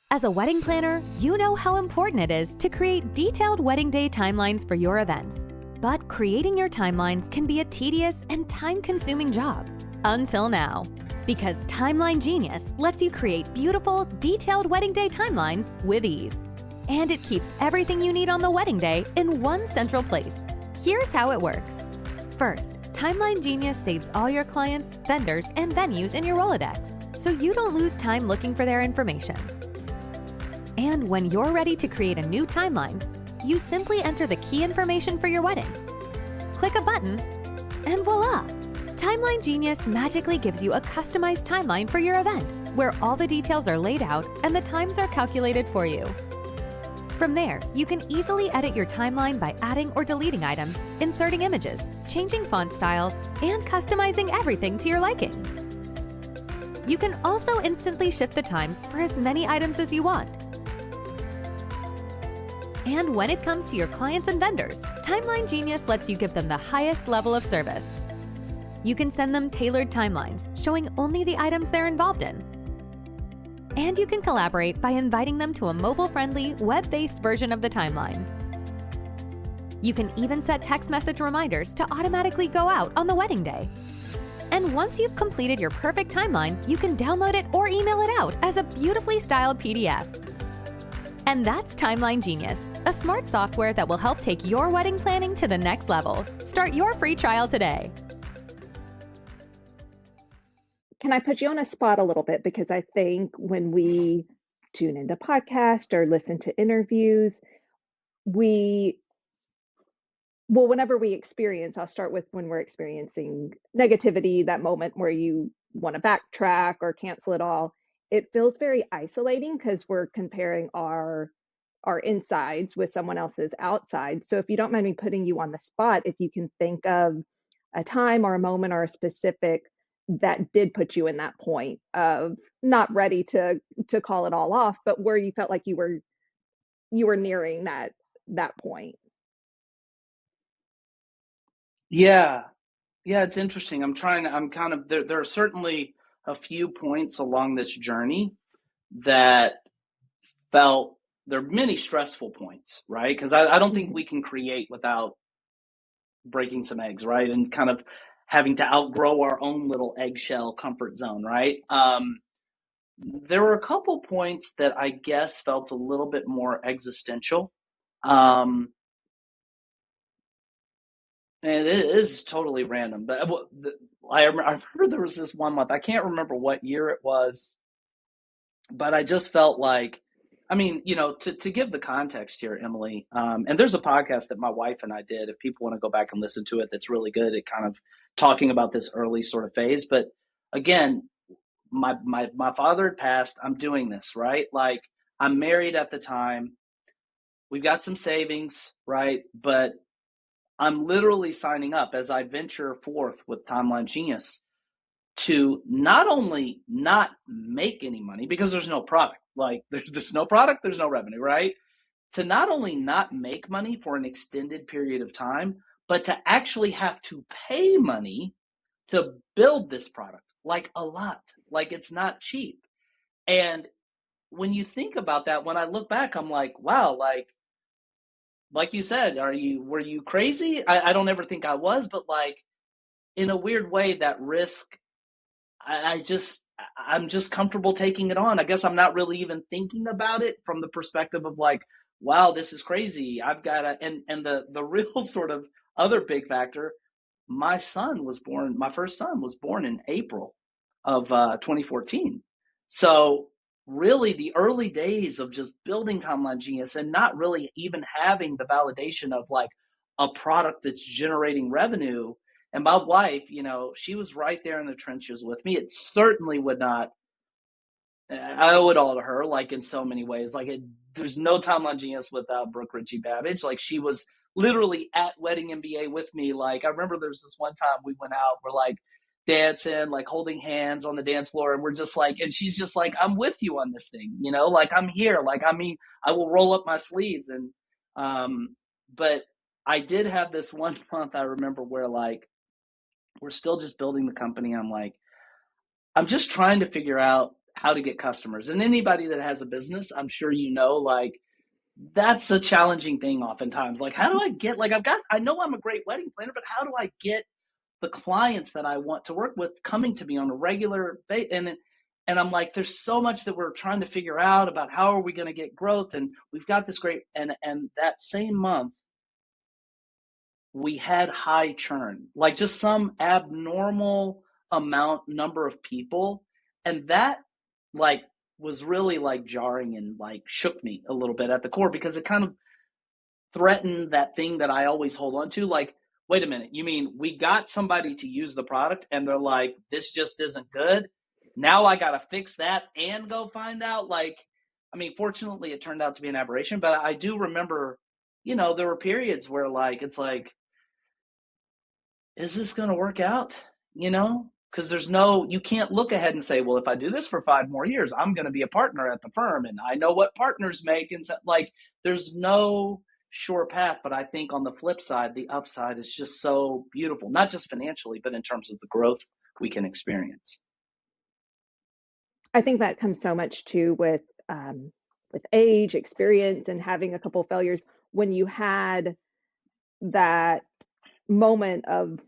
As a wedding planner, you know how important it is to create detailed wedding day timelines for your events. But creating your timelines can be a tedious and time-consuming job. Until now. Because Timeline Genius lets you create beautiful, detailed wedding day timelines with ease. And it keeps everything you need on the wedding day in one central place. Here's how it works. First, Timeline Genius saves all your clients, vendors, and venues in your Rolodex, so you don't lose time looking for their information. And when you're ready to create a new timeline, you simply enter the key information for your wedding. Click a button, and voila! Timeline Genius magically gives you a customized timeline for your event where all the details are laid out and the times are calculated for you. From there, you can easily edit your timeline by adding or deleting items, inserting images, changing font styles, and customizing everything to your liking. You can also instantly shift the times for as many items as you want. And when it comes to your clients and vendors, Timeline Genius lets you give them the highest level of service. You can send them tailored timelines, showing only the items they're involved in. And you can collaborate by inviting them to a mobile-friendly, web-based version of the timeline. You can even set text message reminders to automatically go out on the wedding day. And once you've completed your perfect timeline, you can download it or email it out as a beautifully styled PDF. And that's Timeline Genius, a smart software that will help take your wedding planning to the next level. Start your free trial today. Can I put you on a spot a little bit? Because I think when we tune into podcasts or listen to interviews, whenever we experience, I'll start with when we're experiencing negativity, that moment where you want to backtrack or cancel it all, it feels very isolating because we're comparing our insides with someone else's outside. So if you don't mind me putting you on the spot, if you can think of a time or a moment or a specific that did put you in that point of not ready to call it all off, but where you felt like you were nearing that point. Yeah, it's interesting. There are certainly a few points along this journey that felt, there are many stressful points, right? Because I don't think we can create without breaking some eggs, right? And kind of having to outgrow our own little eggshell comfort zone, right? There were a couple points that I guess felt a little bit more existential. And it is totally random, but I remember there was this one month, I can't remember what year it was, but I just felt like, I mean, to give the context here, Emily, and there's a podcast that my wife and I did, if people want to go back and listen to it, that's really good at kind of talking about this early sort of phase. But again, my father had passed. I'm doing this, right? Like, I'm married at the time. We've got some savings, right? But I'm literally signing up as I venture forth with Timeline Genius to not only not make any money, because there's no product, like there's no product, there's no revenue, right? To not only not make money for an extended period of time, but to actually have to pay money to build this product, like a lot, like it's not cheap. And when you think about that, when I look back, I'm like, wow, like you said, were you crazy? I don't ever think I was, but like in a weird way, that risk, I'm just comfortable taking it on. I guess I'm not really even thinking about it from the perspective of like, wow, this is crazy. I've got to, and the real sort of other big factor, my first son was born in April of 2014. So really the early days of just building Timeline Genius and not really even having the validation of like a product that's generating revenue. And my wife, she was right there in the trenches with me. It certainly would not, I owe it all to her, like in so many ways. Like there's no Timeline Genius without Brooke Ritchie Babbage. Like she was literally at Wedding MBA with me. Like I remember there's this one time we went out, we're like dancing, like holding hands on the dance floor. And we're just like, and she's just like, I'm with you on this thing, like I'm here. Like, I mean, I will roll up my sleeves. And, but I did have this one month I remember where like, we're still just building the company. I'm like, I'm just trying to figure out how to get customers. And anybody that has a business, I'm sure like that's a challenging thing oftentimes. Like, how do I get, like I know I'm a great wedding planner, but how do I get the clients that I want to work with coming to me on a regular basis? And I'm like, there's so much that we're trying to figure out about how are we going to get growth. And we've got this great, and that same month, we had high churn, like just some abnormal number of people. And that like was really like jarring and like shook me a little bit at the core, because it kind of threatened that thing that I always hold on to. Like, wait a minute, you mean we got somebody to use the product and they're like, this just isn't good? now I got to fix that and go find out. Like, I mean, fortunately it turned out to be an aberration, but I do remember, there were periods where like, it's like, is this going to work out? Because you can't look ahead and say, well, if I do this for 5 more years, I'm going to be a partner at the firm and I know what partners make. And so, like, there's no sure path. But I think on the flip side, the upside is just so beautiful, not just financially, but in terms of the growth we can experience. I think that comes so much too with age, experience, and having a couple failures. When you had that moment of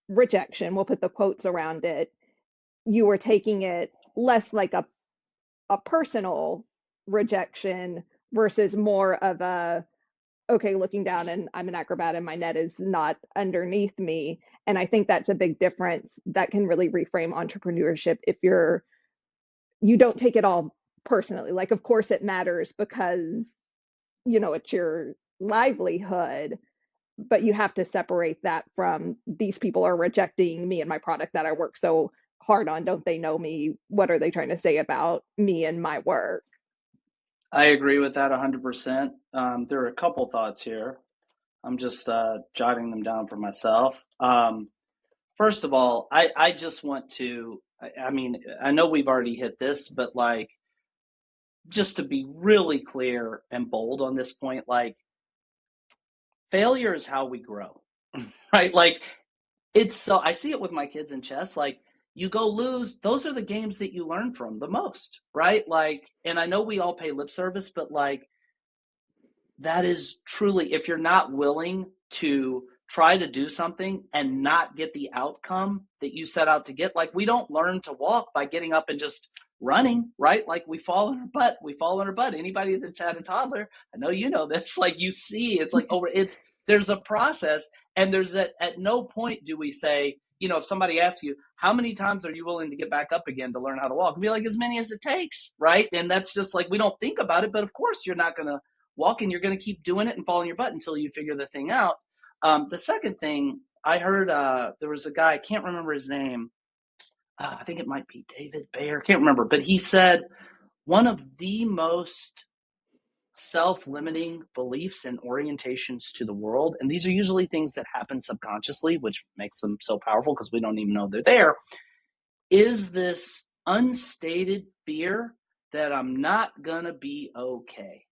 rejection, we'll put the quotes around it, you were taking it less like a personal rejection versus more of a, okay, looking down and I'm an acrobat and my net is not underneath me. And I think that's a big difference that can really reframe entrepreneurship if you don't take it all personally. Like, of course it matters because, it's your livelihood, but you have to separate that from these people are rejecting me and my product that I work so hard on. Don't they know me? What are they trying to say about me and my work? I agree with that 100%. There are a couple thoughts here. I'm just jotting them down for myself. First of all, I just want to, I mean, I know we've already hit this, but like, just to be really clear and bold on this point, like, failure is how we grow, right? Like, I see it with my kids in chess. Like, you go lose, those are the games that you learn from the most, right? Like, and I know we all pay lip service, but like, that is truly, if you're not willing to try to do something and not get the outcome that you set out to get, like, we don't learn to walk by getting up and just running, right? Like, we fall on our butt. Anybody that's had a toddler, I know you know this, like, you see, it's like there's a process, and at no point do we say, if somebody asks you, how many times are you willing to get back up again to learn how to walk? And be like, as many as it takes, right? And that's just like, we don't think about it, but of course you're not going to walk and you're going to keep doing it and fall on your butt until you figure the thing out. The second thing I heard, there was a guy, I can't remember his name. I think it might be David Bayer. Can't remember, but he said one of the most self-limiting beliefs and orientations to the world, and these are usually things that happen subconsciously, which makes them so powerful because we don't even know they're there, is this unstated fear that I'm not going to be okay.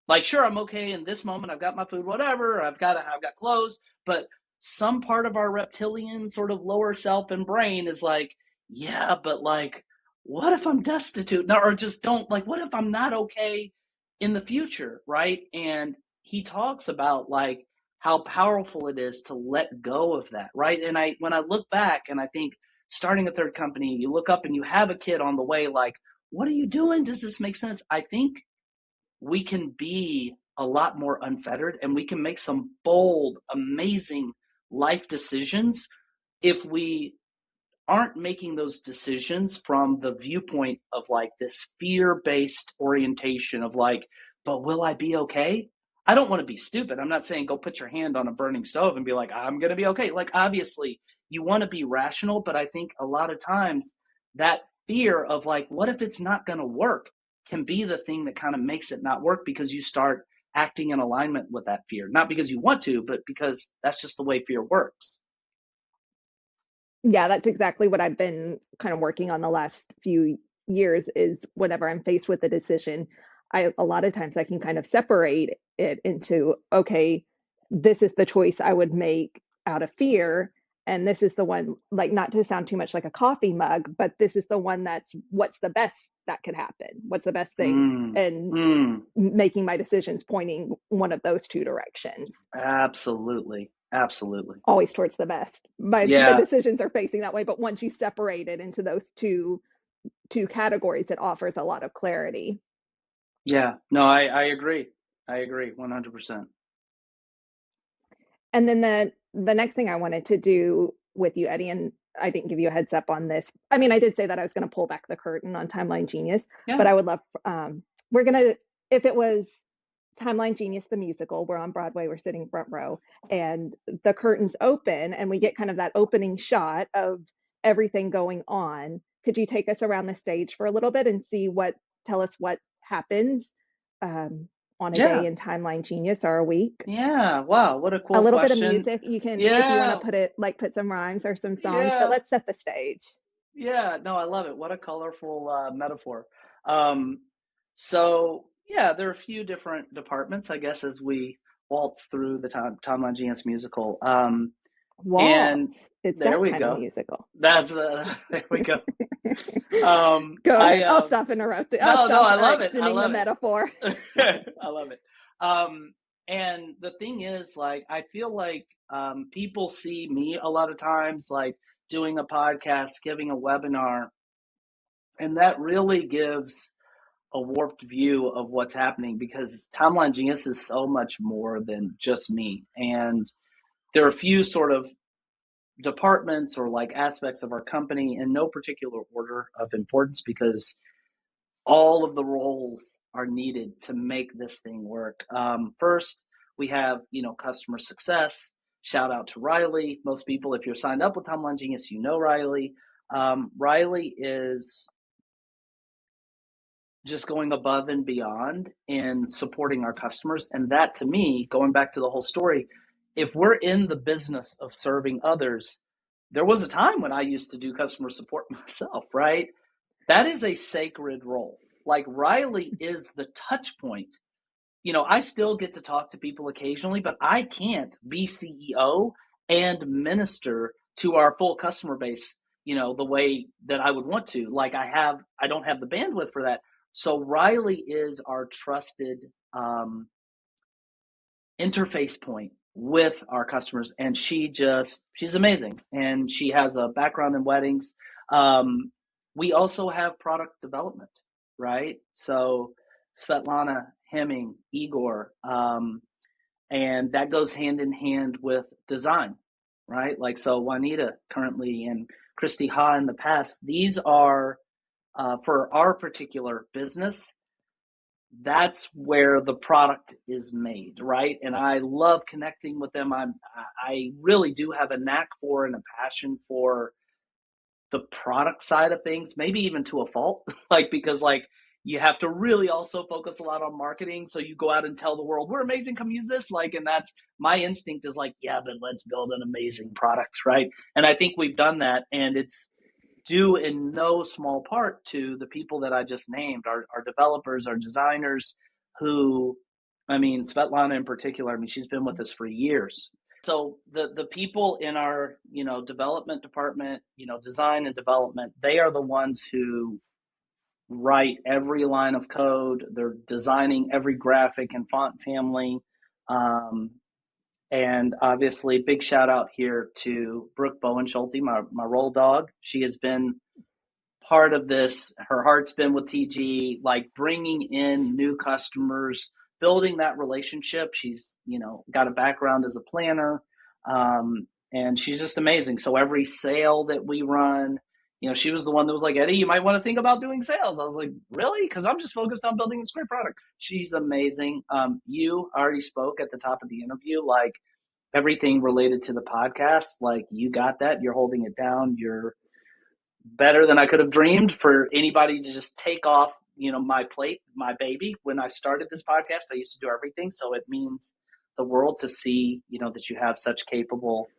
Like, sure, I'm okay in this moment. I've got my food, whatever. I've got clothes. But some part of our reptilian sort of lower self and brain is like, yeah, but like, what if I'm destitute? No, or just don't, like, what if I'm not okay in the future, right? And he talks about like how powerful it is to let go of that, right? And when I look back and I think starting a third company, you look up and you have a kid on the way, like, what are you doing? Does this make sense? I think we can be a lot more unfettered and we can make some bold, amazing life decisions if we aren't making those decisions from the viewpoint of like this fear-based orientation of like, but will I be okay? I don't want to be stupid. I'm not saying go put your hand on a burning stove and be like, I'm going to be okay. Like, obviously you want to be rational, but I think a lot of times that fear of like, what if it's not going to work can be the thing that kind of makes it not work, because you start acting in alignment with that fear, not because you want to, but because that's just the way fear works. Yeah, that's exactly what I've been kind of working on the last few years, is whenever I'm faced with a decision, a lot of times I can kind of separate it into, okay, this is the choice I would make out of fear. And this is the one, like, not to sound too much like a coffee mug, but this is the one that's what's the best that could happen. What's the best thing? And making my decisions pointing one of those two directions. Absolutely. Always towards the best. The decisions are facing that way. But once you separate it into those two categories, it offers a lot of clarity. Yeah, no, I agree. 100%. And then the next thing I wanted to do with you, Eddie, and I didn't give you a heads up on this. I mean, I did say that I was going to pull back the curtain on Timeline Genius, but I would love, we're going to, if it was Timeline Genius, the musical, we're on Broadway, we're sitting front row, and the curtains open and we get kind of that opening shot of everything going on. could you take us around the stage for a little bit and tell us what happens on a day in Timeline Genius or a week? Yeah. Wow. What a cool A little question. bit of music. You can, if you want to put some rhymes or some songs, but let's set the stage. Yeah. No, I love it. What a colorful metaphor. So yeah, there are a few different departments, I guess, as we waltz through the Timeline Genius musical. Waltz. It's there that we kind go. of musical. That's there we go. Go ahead. I'll stop interrupting. No, I love it. I love the metaphor. I love it. And the thing is, like, I feel like people see me a lot of times, like doing a podcast, giving a webinar, and that really gives a warped view of what's happening, because Timeline Genius is so much more than just me. And there are a few sort of departments or like aspects of our company in no particular order of importance, because all of the roles are needed to make this thing work. First, we have, customer success. Shout out to Riley. Most people, if you're signed up with Timeline Genius, you know Riley. Riley is just going above and beyond in supporting our customers. And that, to me, going back to the whole story, if we're in the business of serving others, there was a time when I used to do customer support myself, right? That is a sacred role. Like, Riley is the touch point. I still get to talk to people occasionally, but I can't be CEO and minister to our full customer base, the way that I would want to. Like, I don't have the bandwidth for that. So Riley is our trusted interface point with our customers, and she's amazing, and she has a background in weddings. We also have product development, right? So Svetlana, Hemming, Igor, and that goes hand in hand with design, right? Like, so Juanita currently and Christy Ha in the past, these are for our particular business, that's where the product is made, right? And I love connecting with them. I really do have a knack for and a passion for the product side of things, maybe even to a fault, like, because like you have to really also focus a lot on marketing. So you go out and tell the world, we're amazing, come use this. Like, and that's my instinct is like, yeah, but let's build an amazing product, right? And I think we've done that. And it's due in no small part to the people that I just named, our developers, our designers, who, Svetlana in particular, she's been with us for years. So the people in our, development department, design and development, they are the ones who write every line of code. They're designing every graphic and font family. And obviously, big shout out here to Brooke Bowen-Schulte, my roll dog. She has been part of this. Her heart's been with TG, like bringing in new customers, building that relationship. She's, got a background as a planner, and she's just amazing. So every sale that we run, she was the one that was like, Eddie, you might want to think about doing sales. I was like, really? Because I'm just focused on building this great product. She's amazing. You already spoke at the top of the interview, like everything related to the podcast, like you got that. You're holding it down. You're better than I could have dreamed for anybody to just take off, my plate, my baby. When I started this podcast, I used to do everything. So it means the world to see, that you have such capable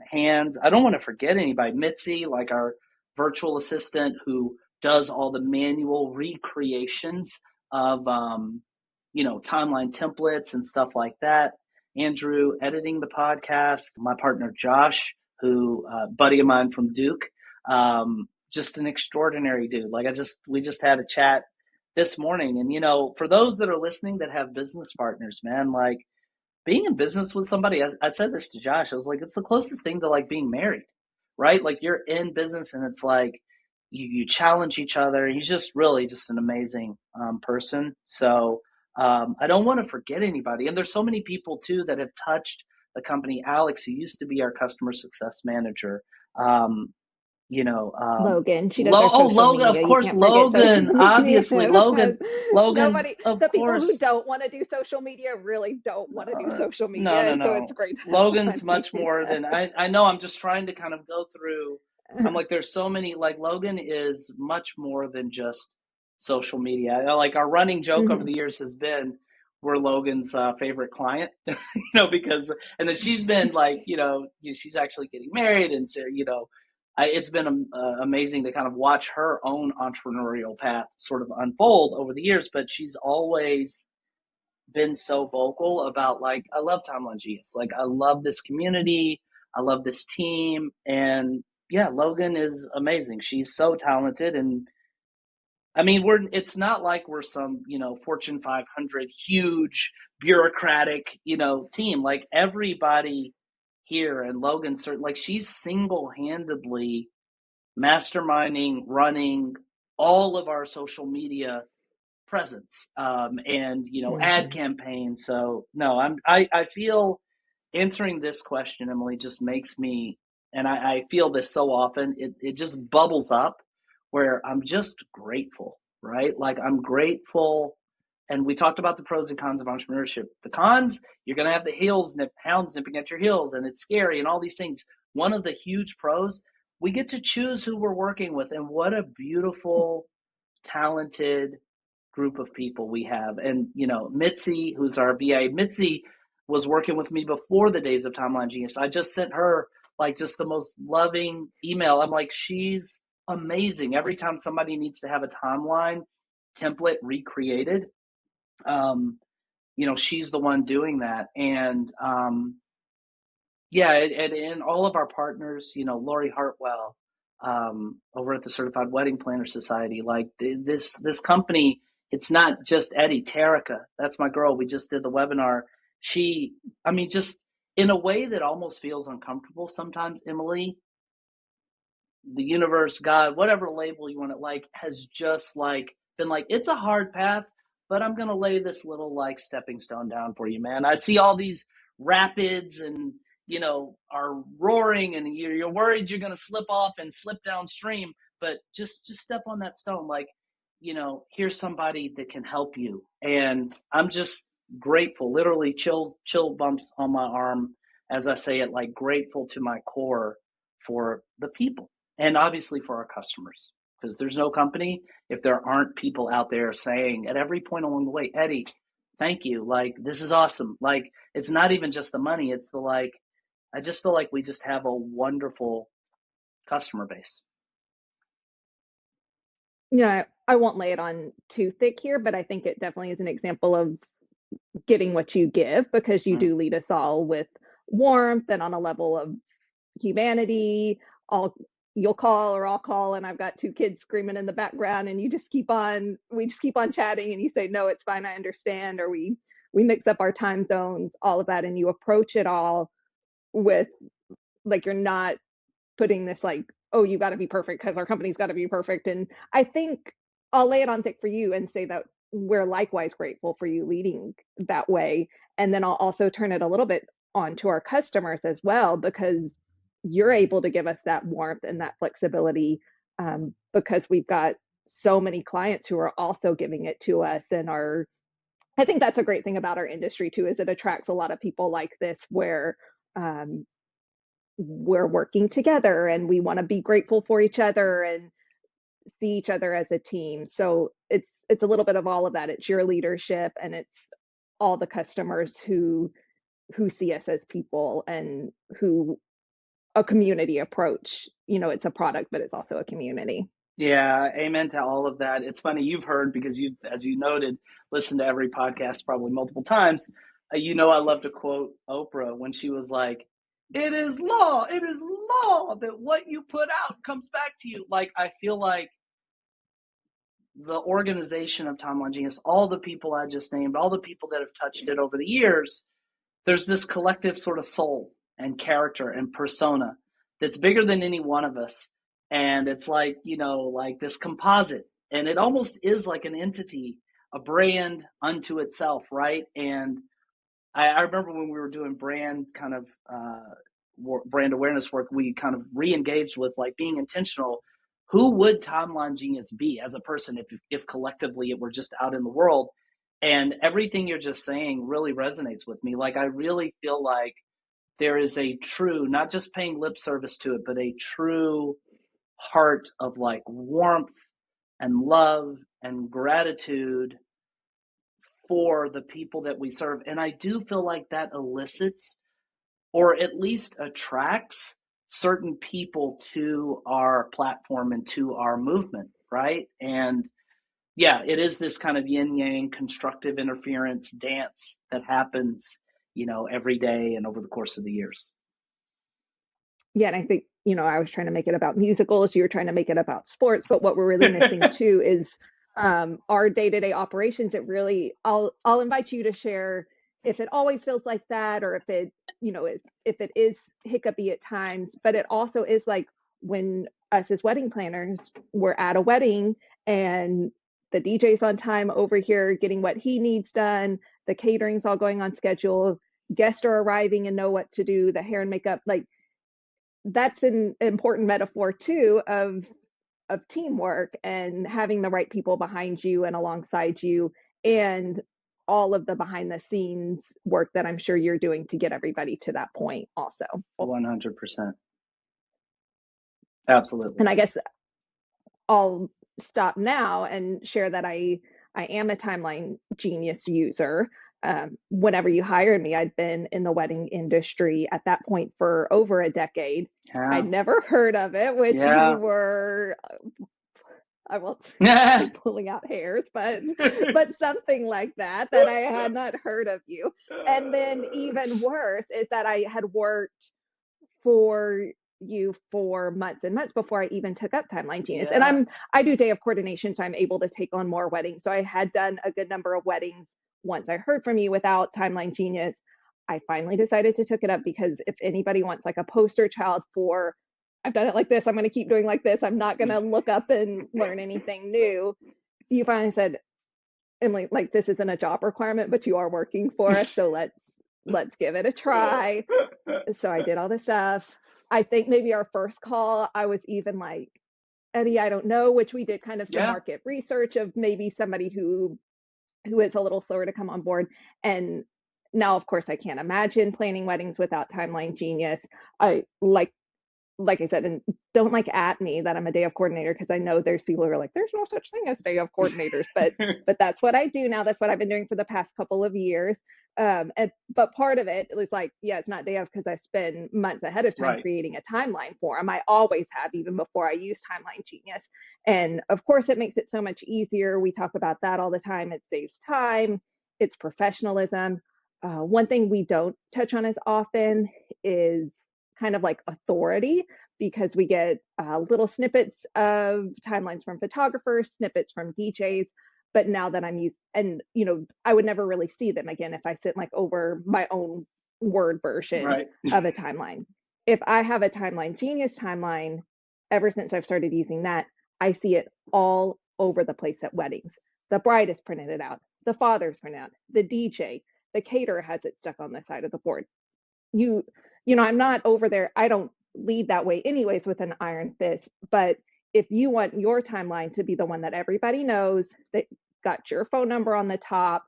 hands. I don't want to forget anybody. Mitzi, like our virtual assistant who does all the manual recreations of, timeline templates and stuff like that. Andrew editing the podcast. My partner, Josh, who buddy of mine from Duke, just an extraordinary dude. Like we just had a chat this morning. And, for those that are listening that have business partners, man, like being in business with somebody, I said this to Josh, I was like, it's the closest thing to like being married, right? Like you're in business and it's like you challenge each other. He's just really just an amazing person. So I don't want to forget anybody. And there's so many people too that have touched the company. Alex, who used to be our customer success manager, Logan. She does Logan, media. Of course, Logan. Obviously, Logan's Nobody, of the course. People who don't want to do social media really don't want to do social media. No. So it's great. Logan's much more than I know. I'm just trying to kind of go through I'm like, there's so many, like Logan is much more than just social media. Like our running joke over the years has been, we're Logan's favorite client, because, and then she's been like, she's actually getting married, and so, it's been amazing to kind of watch her own entrepreneurial path sort of unfold over the years, but she's always been so vocal about, like, I love Timeline Genius. Like, I love this community. I love this team. And yeah, Logan is amazing. She's so talented. And I mean, it's not like we're some, Fortune 500 huge bureaucratic, team. Like everybody here, and Logan, like she's single-handedly masterminding, running all of our social media presence, and ad campaigns. So no, I feel answering this question, Emily, just makes me, and I feel this so often, it just bubbles up where I'm just grateful, right? Like I'm grateful. And we talked about the pros and cons of entrepreneurship. The cons, you're going to have the hounds nipping at your heels, and it's scary and all these things. One of the huge pros, we get to choose who we're working with, and what a beautiful, talented group of people we have. And Mitzi, who's our VA, Mitzi was working with me before the days of Timeline Genius. I just sent her like just the most loving email. I'm like, she's amazing. Every time somebody needs to have a timeline template recreated, she's the one doing that. And and all of our partners, Lori Hartwell, over at the Certified Wedding Planner Society, like this company, it's not just Eddie. Terica, that's my girl. We just did the webinar. Just in a way that almost feels uncomfortable sometimes, Emily, the universe, God, whatever label you want it, like, has just like been like, it's a hard path, but I'm going to lay this little like stepping stone down for you, man. I see all these rapids and, are roaring, and you're worried you're going to slip off and slip downstream, but just step on that stone. Like, here's somebody that can help you. And I'm just grateful, literally chill bumps on my arm as I say it, like grateful to my core for the people, and obviously for our customers, because there's no company if there aren't people out there saying at every point along the way, Eddie, thank you. Like, this is awesome. Like, it's not even just the money. It's the, like, I just feel like we just have a wonderful customer base. I won't lay it on too thick here, but I think it definitely is an example of getting what you give, because you do lead us all with warmth and on a level of humanity. You'll call or I'll call, and I've got two kids screaming in the background, and we just keep on chatting, and you say, no, it's fine, I understand, or we mix up our time zones, all of that, and you approach it all with, like, you're not putting this like, oh, you got to be perfect because our company's got to be perfect. And I think I'll lay it on thick for you and say that we're likewise grateful for you leading that way. And then I'll also turn it a little bit on to our customers as well, because you're able to give us that warmth and that flexibility, because we've got so many clients who are also giving it to us. And I think that's a great thing about our industry too, is it attracts a lot of people like this, where we're working together and we want to be grateful for each other and see each other as a team. So it's a little bit of all of that. It's your leadership, and it's all the customers who see us as people, and who a community approach. It's a product, but it's also a community. Yeah, amen to all of that. It's funny, you've heard, because you, as you noted, listened to every podcast probably multiple times. I love to quote Oprah when she was like, it is law that what you put out comes back to you. Like, I feel like the organization of Timeline Genius, all the people I just named, all the people that have touched it over the years, there's this collective sort of soul and character and persona that's bigger than any one of us. And it's like, like this composite, and it almost is like an entity, a brand unto itself, right? And I remember when we were doing brand awareness work, we kind of re-engaged with like being intentional. Who would Timeline Genius be as a person if collectively it were just out in the world? And everything you're just saying really resonates with me. Like, I really feel like there is a true, not just paying lip service to it, but a true heart of like warmth and love and gratitude for the people that we serve. And I do feel like that elicits, or at least attracts, certain people to our platform and to our movement, right? And yeah, it is this kind of yin yang constructive interference dance that happens, every day and over the course of the years. Yeah, and I think, I was trying to make it about musicals, you were trying to make it about sports, but what we're really missing too is our day-to-day operations. It really, I'll invite you to share if it always feels like that, or if it, if it is hiccupy at times, but it also is like when us as wedding planners, we're at a wedding and the DJ's on time over here getting what he needs done, the catering's all going on schedule, guests are arriving and know what to do, the hair and makeup, like that's an important metaphor too of teamwork and having the right people behind you and alongside you, and all of the behind the scenes work that I'm sure you're doing to get everybody to that point also. 100%. Absolutely. And I guess I'll stop now and share that I am a Timeline Genius user. Whenever you hired me, I'd been in the wedding industry at that point for over a decade. Yeah. I'd never heard of it, which you were, I won't say pulling out hairs, but something like that I had not heard of you. And then even worse is that I had worked for you for months and months before I even took up Timeline Genius. Yeah. And I do day of coordination, so I'm able to take on more weddings. So I had done a good number of weddings. Once I heard from you without Timeline Genius, I finally decided to take it up, because if anybody wants like a poster child for, I've done it like this, I'm going to keep doing like this, I'm not going to look up and learn anything new. You finally said, Emily, like this isn't a job requirement, but you are working for us, so let's give it a try. So I did all this stuff. I think maybe our first call, I was even like, Eddie, I don't know, which we did kind of some market research of maybe somebody who is a little slower to come on board. And now, of course, I can't imagine planning weddings without Timeline Genius. I like I said, and don't at me that I'm a day of coordinator, because I know there's people who are like, there's no such thing as day of coordinators, but that's what I do now. That's what I've been doing for the past couple of years. But part of it is like, yeah, it's not day of because I spend months ahead of time creating a timeline for them. I always have, even before I use Timeline Genius. And of course, it makes it so much easier. We talk about that all the time. It saves time. It's professionalism. One thing we don't touch on as often is kind of like authority, because we get little snippets of timelines from photographers, snippets from DJs. But now that I'm used, and I would never really see them again if I sit like over my own Word version of a timeline. If I have a Timeline Genius timeline, ever since I've started using that, I see it all over the place at weddings. The bride is printed it out, the father's printed out, the DJ, the caterer has it stuck on the side of the board. I'm not over there. I don't lead that way anyways with an iron fist, but if you want your timeline to be the one that everybody knows, that got your phone number on the top,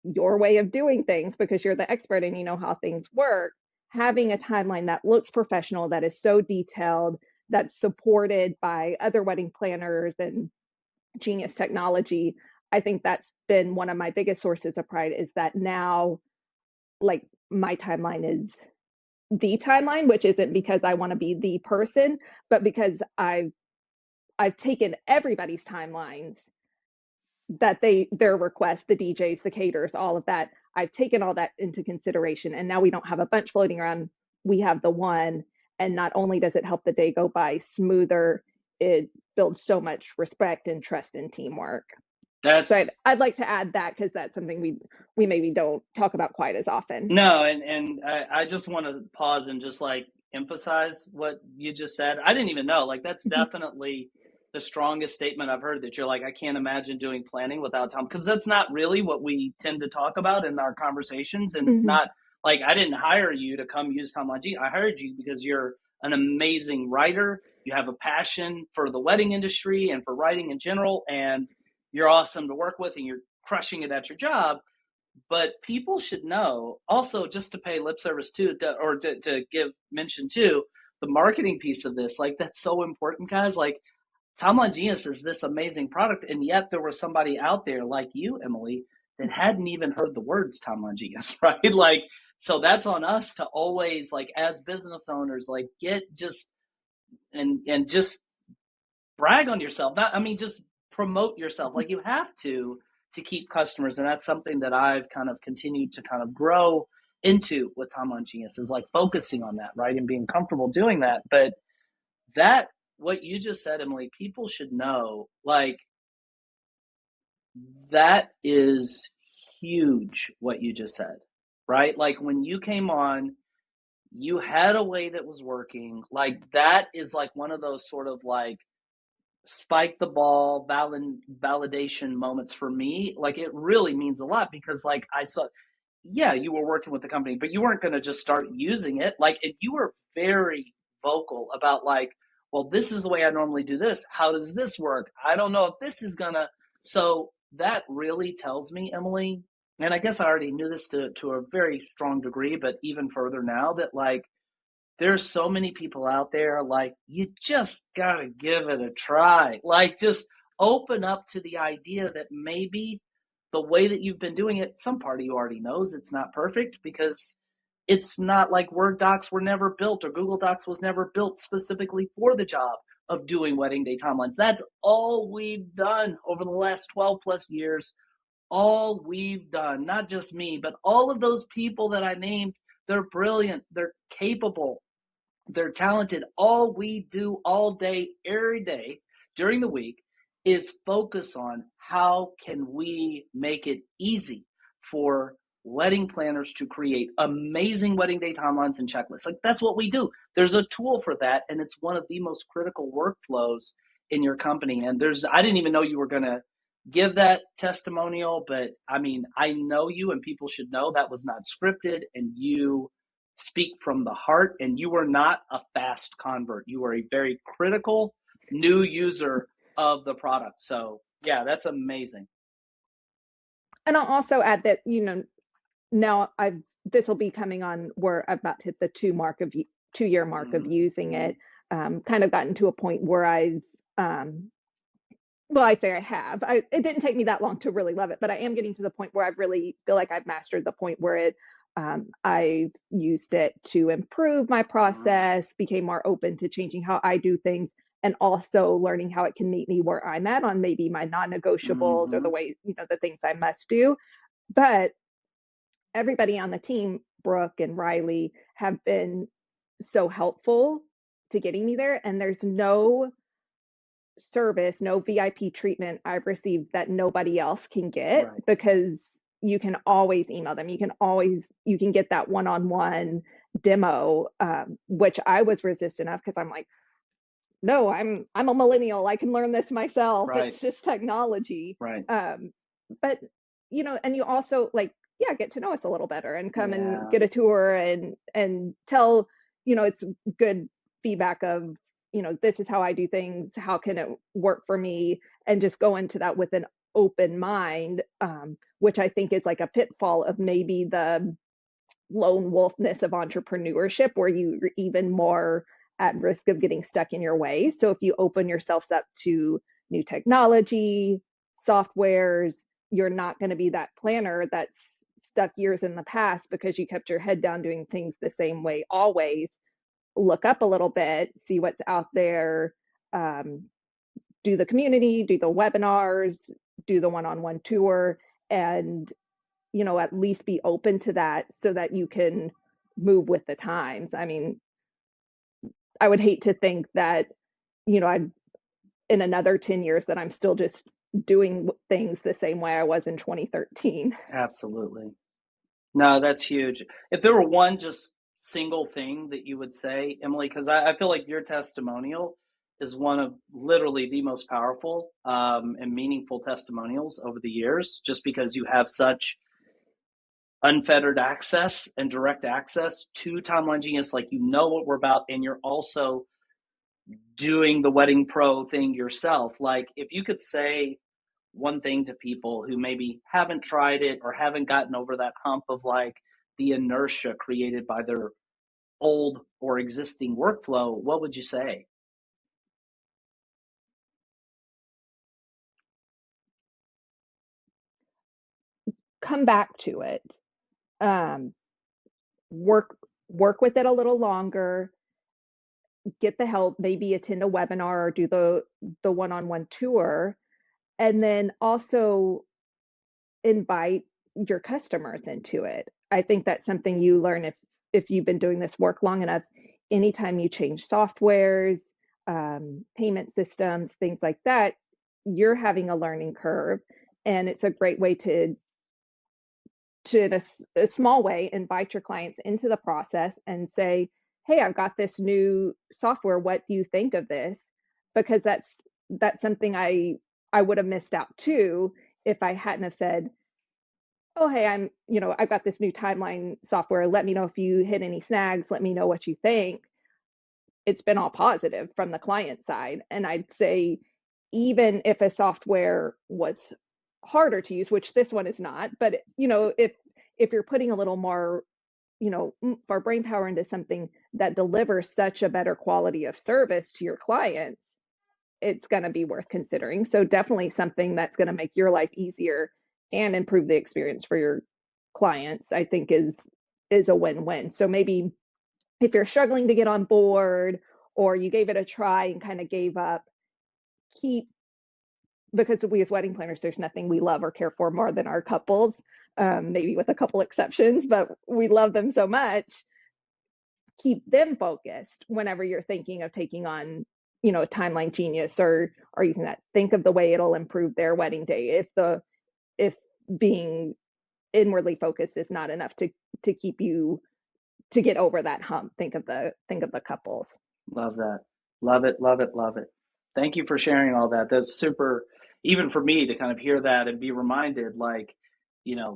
your way of doing things because you're the expert and you know how things work, having a timeline that looks professional, that is so detailed, that's supported by other wedding planners and Genius technology, I think that's been one of my biggest sources of pride, is that now like my timeline is the timeline, which isn't because I want to be the person, but because I've taken everybody's timelines, that their requests, the DJs, the caterers, all of that, I've taken all that into consideration. And now we don't have a bunch floating around. We have the one. And not only does it help the day go by smoother, it builds so much respect and trust and teamwork. So I'd like to add that, because that's something we maybe don't talk about quite as often. No, and I just want to pause and just like emphasize what you just said. I didn't even know, like that's definitely the strongest statement I've heard, that you're like, I can't imagine doing planning without time, because that's not really what we tend to talk about in our conversations. And it's not like I didn't hire you to come use Timeline G. I hired you because you're an amazing writer. You have a passion for the wedding industry and for writing in general, and you're awesome to work with, and you're crushing it at your job. But people should know also, just to pay lip service to give mention to, the marketing piece of this, like that's so important, guys. Like Timeline Genius is this amazing product, and yet there was somebody out there like you, Emily, that hadn't even heard the words Timeline Genius, right? Like, so that's on us to always, like, as business owners, like, get just and just brag on yourself. Not, I mean, just promote yourself. Like you have to keep customers, and that's something that I've kind of continued to kind of grow into with Timeline Genius, is like focusing on that, right, and being comfortable doing that. But that, what you just said, Emily, people should know, like, that is huge what you just said, right? Like when you came on, you had a way that was working. Like that is like one of those sort of like spike the ball validation moments for me. Like it really means a lot, because like I saw, yeah, you were working with the company, but you weren't going to just start using it. Like, and you were very vocal about like, well, this is the way I normally do this. How does this work? I don't know if this is gonna. So that really tells me, Emily, and I guess I already knew this to a very strong degree, but even further now, that like there's so many people out there, like you just gotta give it a try. Like just open up to the idea that maybe the way that you've been doing it, some part of you already knows it's not perfect, because it's not like Word docs were never built, or Google Docs was never built specifically for the job of doing wedding day timelines. That's all we've done over the last 12 plus years. All we've done, not just me, but all of those people that I named. They're brilliant, they're capable, they're talented. All we do all day, every day during the week is focus on how can we make it easy for wedding planners to create amazing wedding day timelines and checklists. Like that's what we do. There's a tool for that, and it's one of the most critical workflows in your company. And I didn't even know you were going to give that testimonial, but I mean, I know you, and people should know that was not scripted, and you speak from the heart, and you were not a fast convert. You were a very critical new user of the product. So yeah, that's amazing. And I'll also add that, now this will be coming on where I've about to hit the 2-year mark of using it. Kind of gotten to a point where I've, well, I'd say I have. It didn't take me that long to really love it, but I am getting to the point where I really feel like I've mastered the point where I've used it to improve my process, became more open to changing how I do things, and also learning how it can meet me where I'm at on maybe my non-negotiables or the way, the things I must do. But everybody on the team, Brooke and Riley, have been so helpful to getting me there. And there's no service, no VIP treatment I've received that nobody else can get, right, because you can always email them. You can get that one-on-one demo, which I was resistant of, because I'm like, no, I'm a millennial. I can learn this myself. Right. It's just technology. Right. But, and you also get to know us a little better and come and get a tour and tell, it's good feedback of, this is how I do things. How can it work for me? And just go into that with an open mind, which I think is like a pitfall of maybe the lone wolfness of entrepreneurship, where you're even more at risk of getting stuck in your way. So if you open yourselves up to new technology, softwares, you're not going to be that planner that's stuck years in the past because you kept your head down doing things the same way always. Look up a little bit, see what's out there, do the community, do the webinars, do the one-on-one tour, and at least be open to that so that you can move with the times. I mean, I would hate to think that I'm in another 10 years that I'm still just doing things the same way I was in 2013. Absolutely. No, that's huge. If there were one just single thing that you would say, Emily, because I feel like your testimonial is one of literally the most powerful and meaningful testimonials over the years, just because you have such unfettered access and direct access to Timeline Genius. Like, what we're about, and you're also doing the Wedding Pro thing yourself. Like, if you could say one thing to people who maybe haven't tried it or haven't gotten over that hump of like the inertia created by their old or existing workflow, what would you say? Come back to it. Work with it a little longer, get the help, maybe attend a webinar or do the one-on-one tour, and then also invite your customers into it. I think that's something you learn if you've been doing this work long enough. Anytime you change softwares, payment systems, things like that, you're having a learning curve, and it's a great way to in a small way, invite your clients into the process and say, hey, I've got this new software. What do you think of this? Because that's something I would have missed out too if I hadn't have said, oh, hey, I've got this new timeline software. Let me know if you hit any snags. Let me know what you think. It's been all positive from the client side. And I'd say, even if a software was harder to use, which this one is not, but if you're putting a little more, more brain power into something that delivers such a better quality of service to your clients, it's going to be worth considering. So definitely something that's going to make your life easier and improve the experience for your clients, I think is a win-win. So maybe if you're struggling to get on board, or you gave it a try and kind of gave up, because we as wedding planners, there's nothing we love or care for more than our couples, maybe with a couple exceptions, but we love them so much. Keep them focused whenever you're thinking of taking on, a Timeline Genius or using that. Think of the way it'll improve their wedding day. If being inwardly focused is not enough to keep you to get over that hump, think of the couples. Love that. Love it. Love it. Love it. Thank you for sharing all that. That's super, even for me to kind of hear that and be reminded, like,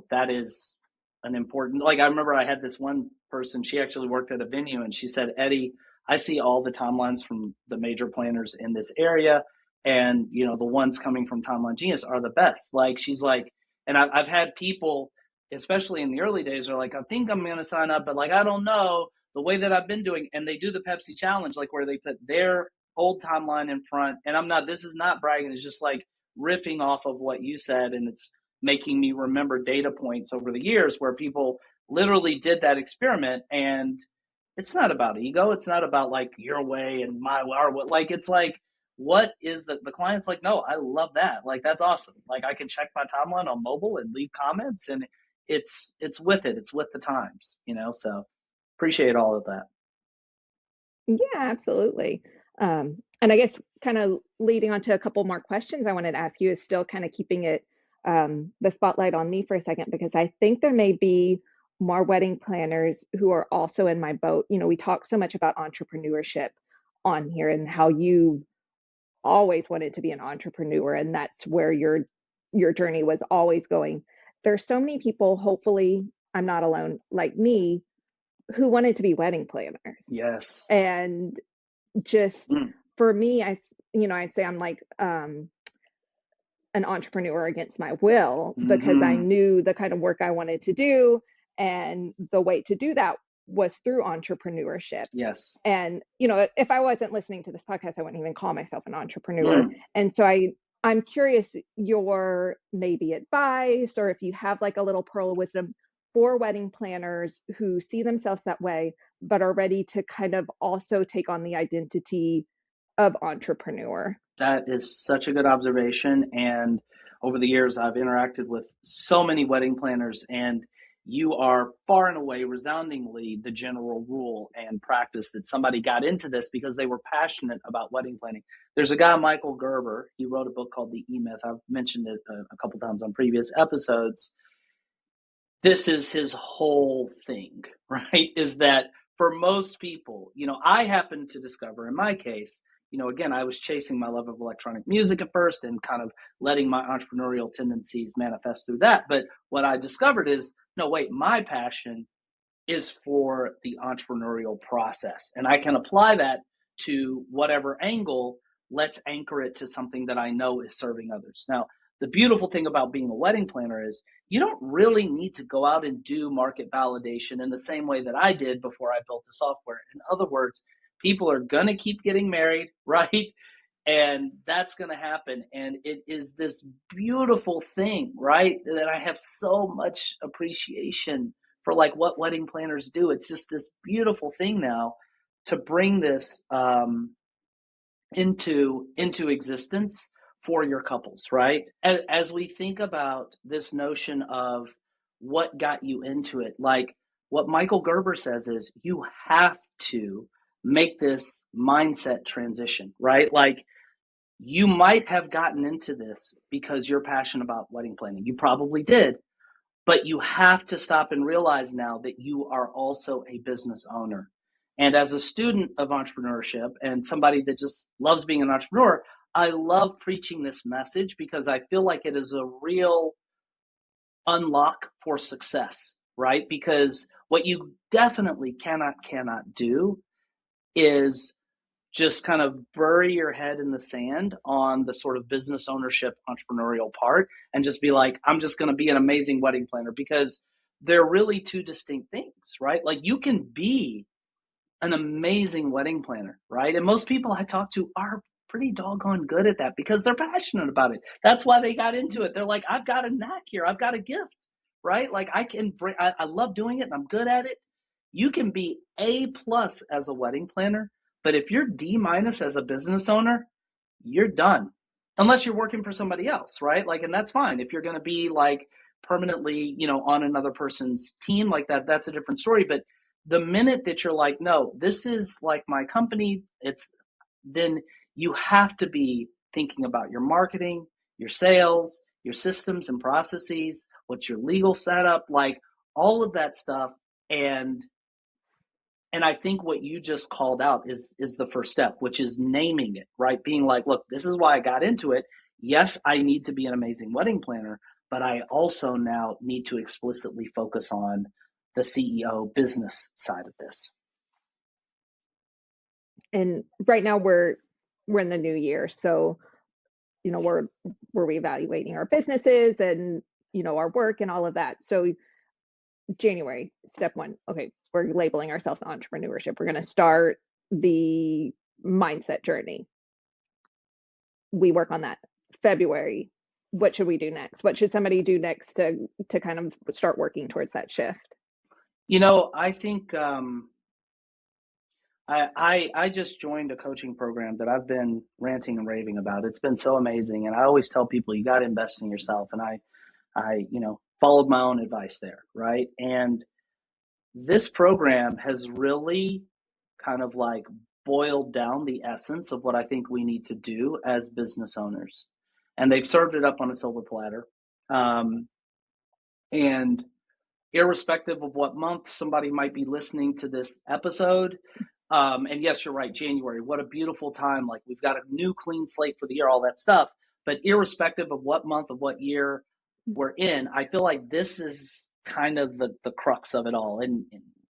that is an important, like, I remember I had this one person, she actually worked at a venue, and she said, Eddie, I see all the timelines from the major planners in this area, and, the ones coming from Timeline Genius are the best. Like, she's like, and I've had people, especially in the early days, are like, I think I'm going to sign up, but like, I don't know the way that I've been doing. And they do the Pepsi challenge, like where they put their old timeline in front. And this is not bragging. It's just like riffing off of what you said. And it's making me remember data points over the years where people literally did that experiment. And it's not about ego. It's not about like your way and my way, or what, like, it's like, what is the client's like, no, I love that. Like, that's awesome. Like, I can check my timeline on mobile and leave comments, and it's with it. It's with the times, so appreciate all of that. Yeah, absolutely. And I guess kind of leading on to a couple more questions I wanted to ask you is still kind of keeping it the spotlight on me for a second, because I think there may be more wedding planners who are also in my boat. We talk so much about entrepreneurship on here and how you always wanted to be an entrepreneur, and that's where your journey was always going. There's so many people, hopefully I'm not alone, like me, who wanted to be wedding planners. Yes. And just for me, I'd say I'm like an entrepreneur against my will, because I knew the kind of work I wanted to do, and the way to do that was through entrepreneurship. Yes. And, if I wasn't listening to this podcast, I wouldn't even call myself an entrepreneur. And so I'm curious your maybe advice, or if you have like a little pearl of wisdom for wedding planners who see themselves that way, but are ready to kind of also take on the identity of entrepreneur. That is such a good observation. And over the years, I've interacted with so many wedding planners, and you are far and away, resoundingly, the general rule and practice that somebody got into this because they were passionate about wedding planning. There's a guy, Michael Gerber. He wrote a book called The E-Myth. I've mentioned it a couple times on previous episodes. This is his whole thing, right? Is that for most people, I happen to discover in my case, again, I was chasing my love of electronic music at first and kind of letting my entrepreneurial tendencies manifest through that. But what I discovered is, no, wait, my passion is for the entrepreneurial process. And I can apply that to whatever angle. Let's anchor it to something that I know is serving others. Now, the beautiful thing about being a wedding planner is you don't really need to go out and do market validation in the same way that I did before I built the software. In other words, people are going to keep getting married, right? And that's going to happen. And it is this beautiful thing, right? That I have so much appreciation for, like, what wedding planners do. It's just this beautiful thing now to bring this into existence for your couples, right? As we think about this notion of what got you into it, like what Michael Gerber says is you have to make this mindset transition, right? Like, you might have gotten into this because you're passionate about wedding planning. You probably did, but you have to stop and realize now that you are also a business owner. And as a student of entrepreneurship and somebody that just loves being an entrepreneur, I love preaching this message because I feel like it is a real unlock for success, right? Because what you definitely cannot do is just kind of bury your head in the sand on the sort of business ownership entrepreneurial part and just be like, I'm just going to be an amazing wedding planner, because they're really two distinct things, right? Like, you can be an amazing wedding planner, right? And most people I talk to are pretty doggone good at that because they're passionate about it. That's why they got into it. They're like, I've got a knack here. I've got a gift, right? Like, I love doing it and I'm good at it. You can be A+ as a wedding planner, but if you're D- as a business owner, you're done. Unless you're working for somebody else, right? Like, and that's fine. If you're going to be like permanently, on another person's team like that, that's a different story. But the minute that you're like, no, this is like my company, then you have to be thinking about your marketing, your sales, your systems and processes, what's your legal setup, like all of that stuff. And I think what you just called out is the first step, which is naming it, right? Being like, look, this is why I got into it. Yes, I need to be an amazing wedding planner, but I also now need to explicitly focus on the CEO business side of this. And right now we're in the new year, so we're reevaluating our businesses and our work and all of that. So January, step one, okay, we're labeling ourselves entrepreneurship. We're going to start the mindset journey. We work on that. February, what should we do next? What should somebody do next to kind of start working towards that shift? I think I just joined a coaching program that I've been ranting and raving about. It's been so amazing. And I always tell people, you got to invest in yourself. And I followed my own advice there, right? And this program has really kind of like boiled down the essence of what I think we need to do as business owners. And they've served it up on a silver platter. And irrespective of what month somebody might be listening to this episode, and yes, you're right, January, what a beautiful time. Like, we've got a new clean slate for the year, all that stuff. But irrespective of what month of what year we're in, I feel like this is kind of the crux of it all. And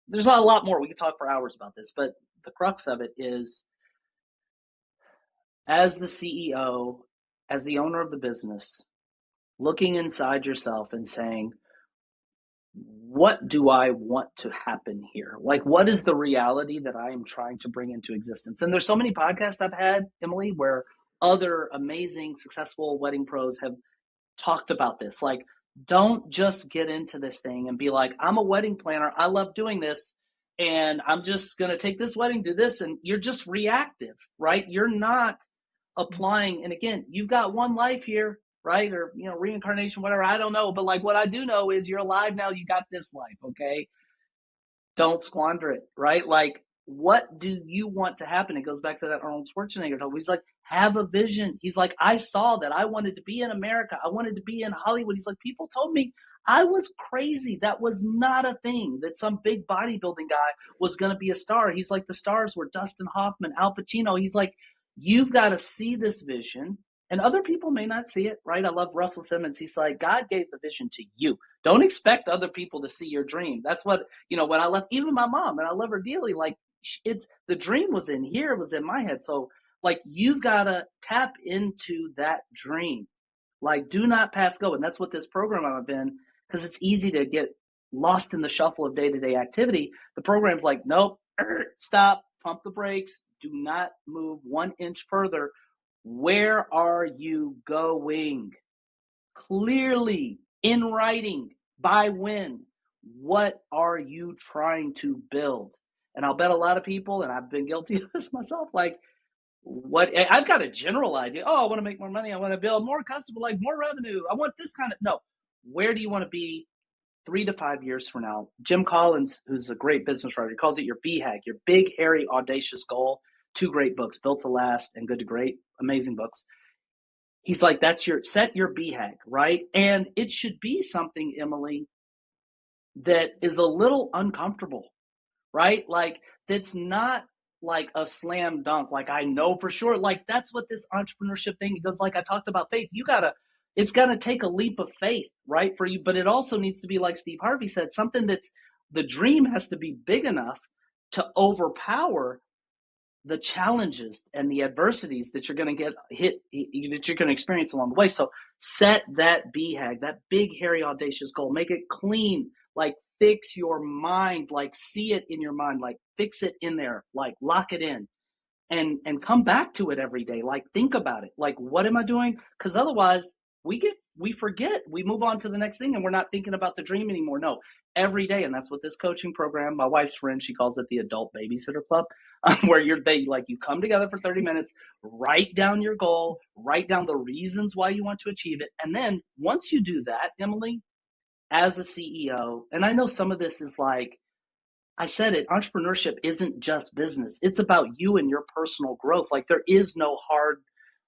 there's a lot more. We could talk for hours about this, but the crux of it is, as the CEO, as the owner of the business, looking inside yourself and saying, what do I want to happen here? Like, what is the reality that I am trying to bring into existence? And there's so many podcasts I've had, Emily, where other amazing, successful wedding pros have talked about this. Like, don't just get into this thing and be like, I'm a wedding planner, I love doing this, and I'm just going to take this wedding, do this, and you're just reactive, right? You're not applying. And again, you've got one life here, right? Or, reincarnation, whatever, I don't know. But like, what I do know is you're alive now, you got this life, okay? Don't squander it, right? Like, what do you want to happen? It goes back to that Arnold Schwarzenegger talk. He's like, have a vision. He's like, I saw that I wanted to be in America. I wanted to be in Hollywood. He's like, people told me I was crazy. That was not a thing, that some big bodybuilding guy was going to be a star. He's like, the stars were Dustin Hoffman, Al Pacino. He's like, you've got to see this vision. And other people may not see it, right? I love Russell Simmons. He's like, God gave the vision to you. Don't expect other people to see your dream. That's what, when I left, even my mom, and I love her dearly, like, it's, the dream was in here, it was in my head. So like, you've got to tap into that dream. Like, do not pass go. And that's what this program I've been, because it's easy to get lost in the shuffle of day-to-day activity. The program's like, nope, stop, pump the brakes, do not move 1 inch further. Where are you going? Clearly, in writing, by when, what are you trying to build? And I'll bet a lot of people, and I've been guilty of this myself, like, what I've got a general idea. Oh, I want to make more money. I want to build more customers, like more revenue. I want this kind of, no. Where do you want to be 3 to 5 years from now? Jim Collins, who's a great business writer, calls it your BHAG, your big, hairy, audacious goal. 2 great books, Built to Last and Good to Great, amazing books. He's like, that's set your BHAG, right? And it should be something, Emily, that is a little uncomfortable, right? Like, that's not like a slam dunk. Like, I know for sure, like, that's what this entrepreneurship thing does. Like I talked about faith, it's got to take a leap of faith, right, for you. But it also needs to be, like Steve Harvey said, something the dream has to be big enough to overpower the challenges and the adversities that you're going to that you're going to experience along the way. So set that BHAG, that big, hairy, audacious goal, make it clean, like fix your mind, like see it in your mind, like fix it in there, like lock it in and come back to it every day. Like, think about it. Like, what am I doing? Because otherwise we forget, we move on to the next thing and we're not thinking about the dream anymore. No, every day. And that's what this coaching program, my wife's friend, she calls it the adult babysitter club, where you come together for 30 minutes, write down your goal, write down the reasons why you want to achieve it. And then once you do that, Emily, as a CEO, and I know some of this is like, I said it, entrepreneurship isn't just business. It's about you and your personal growth. Like, there is no hard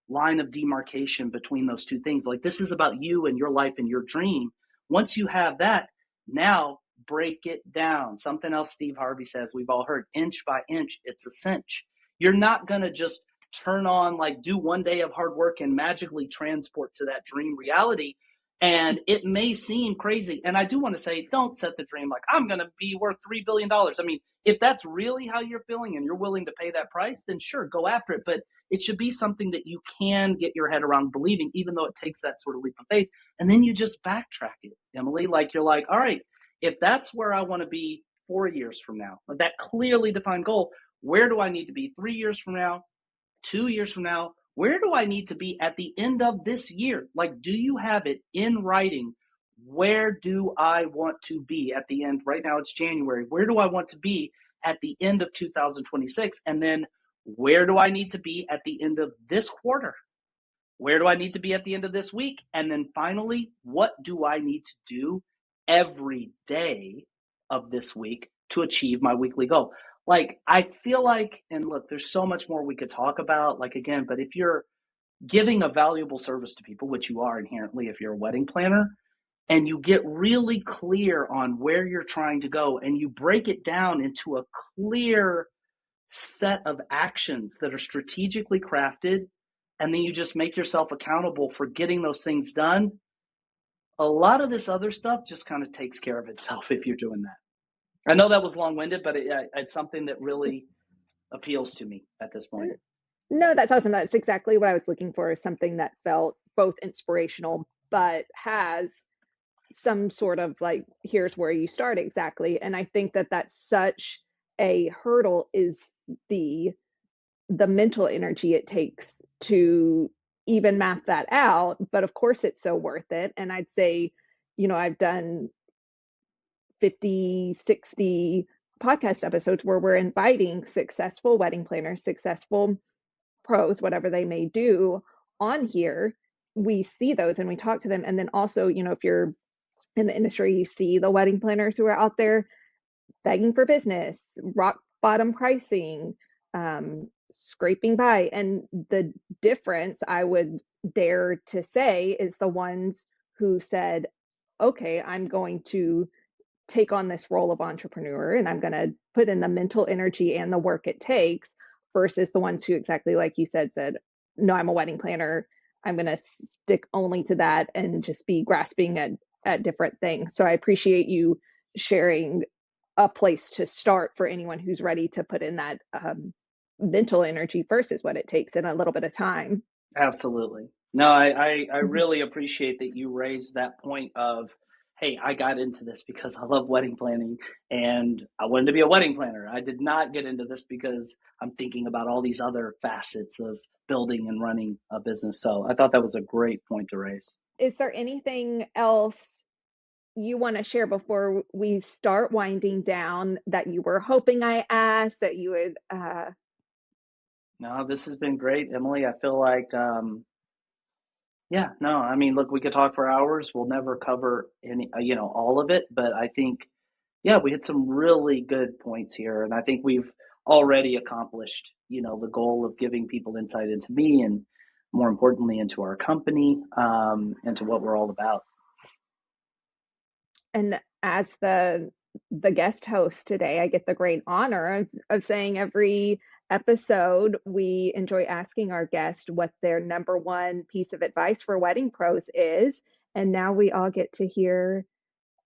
line of demarcation between those two things. Like, this is about you and your life and your dream. Once you have that, now break it down. Something else Steve Harvey says, we've all heard, inch by inch, it's a cinch. You're not going to just turn on, like, do one day of hard work and magically transport to that dream reality. And it may seem crazy. And I do want to say, don't set the dream like, I'm going to be worth $3 billion. I mean, if that's really how you're feeling and you're willing to pay that price, then sure, go after it. But it should be something that you can get your head around believing, even though it takes that sort of leap of faith. And then you just backtrack it, Emily. Like, you're like, all right, if that's where I want to be 4 years from now, that clearly defined goal, where do I need to be 3 years from now, 2 years from now? Where do I need to be at the end of this year? Like, do you have it in writing? Where do I want to be at the end? Right now it's January. Where do I want to be at the end of 2026? And then where do I need to be at the end of this quarter? Where do I need to be at the end of this week? And then finally, what do I need to do every day of this week to achieve my weekly goal? Like, I feel like, and look, there's so much more we could talk about, like, again, but if you're giving a valuable service to people, which you are inherently if you're a wedding planner, and you get really clear on where you're trying to go and you break it down into a clear set of actions that are strategically crafted, and then you just make yourself accountable for getting those things done, a lot of this other stuff just kind of takes care of itself if you're doing that. I know that was long-winded, but it's something that really appeals to me at this point. No, that's awesome. That's exactly what I was looking for, is something that felt both inspirational, but has some sort of like, here's where you start exactly. And I think that that's such a hurdle, is the mental energy it takes to even map that out. But of course, it's so worth it. And I'd say, I've done 50, 60 podcast episodes where we're inviting successful wedding planners, successful pros, whatever they may do, on here. We see those and we talk to them. And then also, if you're in the industry, you see the wedding planners who are out there begging for business, rock bottom pricing, scraping by. And the difference, I would dare to say, is the ones who said, okay, I'm going to take on this role of entrepreneur and I'm going to put in the mental energy and the work it takes, versus the ones who, exactly like you said, no, I'm a wedding planner, I'm going to stick only to that and just be grasping at different things. So I appreciate you sharing a place to start for anyone who's ready to put in that mental energy versus what it takes in a little bit of time. Absolutely. No, I really appreciate that you raised that point of, hey, I got into this because I love wedding planning and I wanted to be a wedding planner. I did not get into this because I'm thinking about all these other facets of building and running a business. So I thought that was a great point to raise. Is there anything else you want to share before we start winding down that you were hoping I asked, that you would No, this has been great, Emily. I feel like, yeah, no, I mean, look, we could talk for hours. We'll never cover any, all of it, but I think, yeah, we had some really good points here, and I think we've already accomplished, the goal of giving people insight into me and more importantly into our company, and to what we're all about. and as the guest host today, I get the great honor of saying every episode we enjoy asking our guest what their number one piece of advice for wedding pros is. And now we all get to hear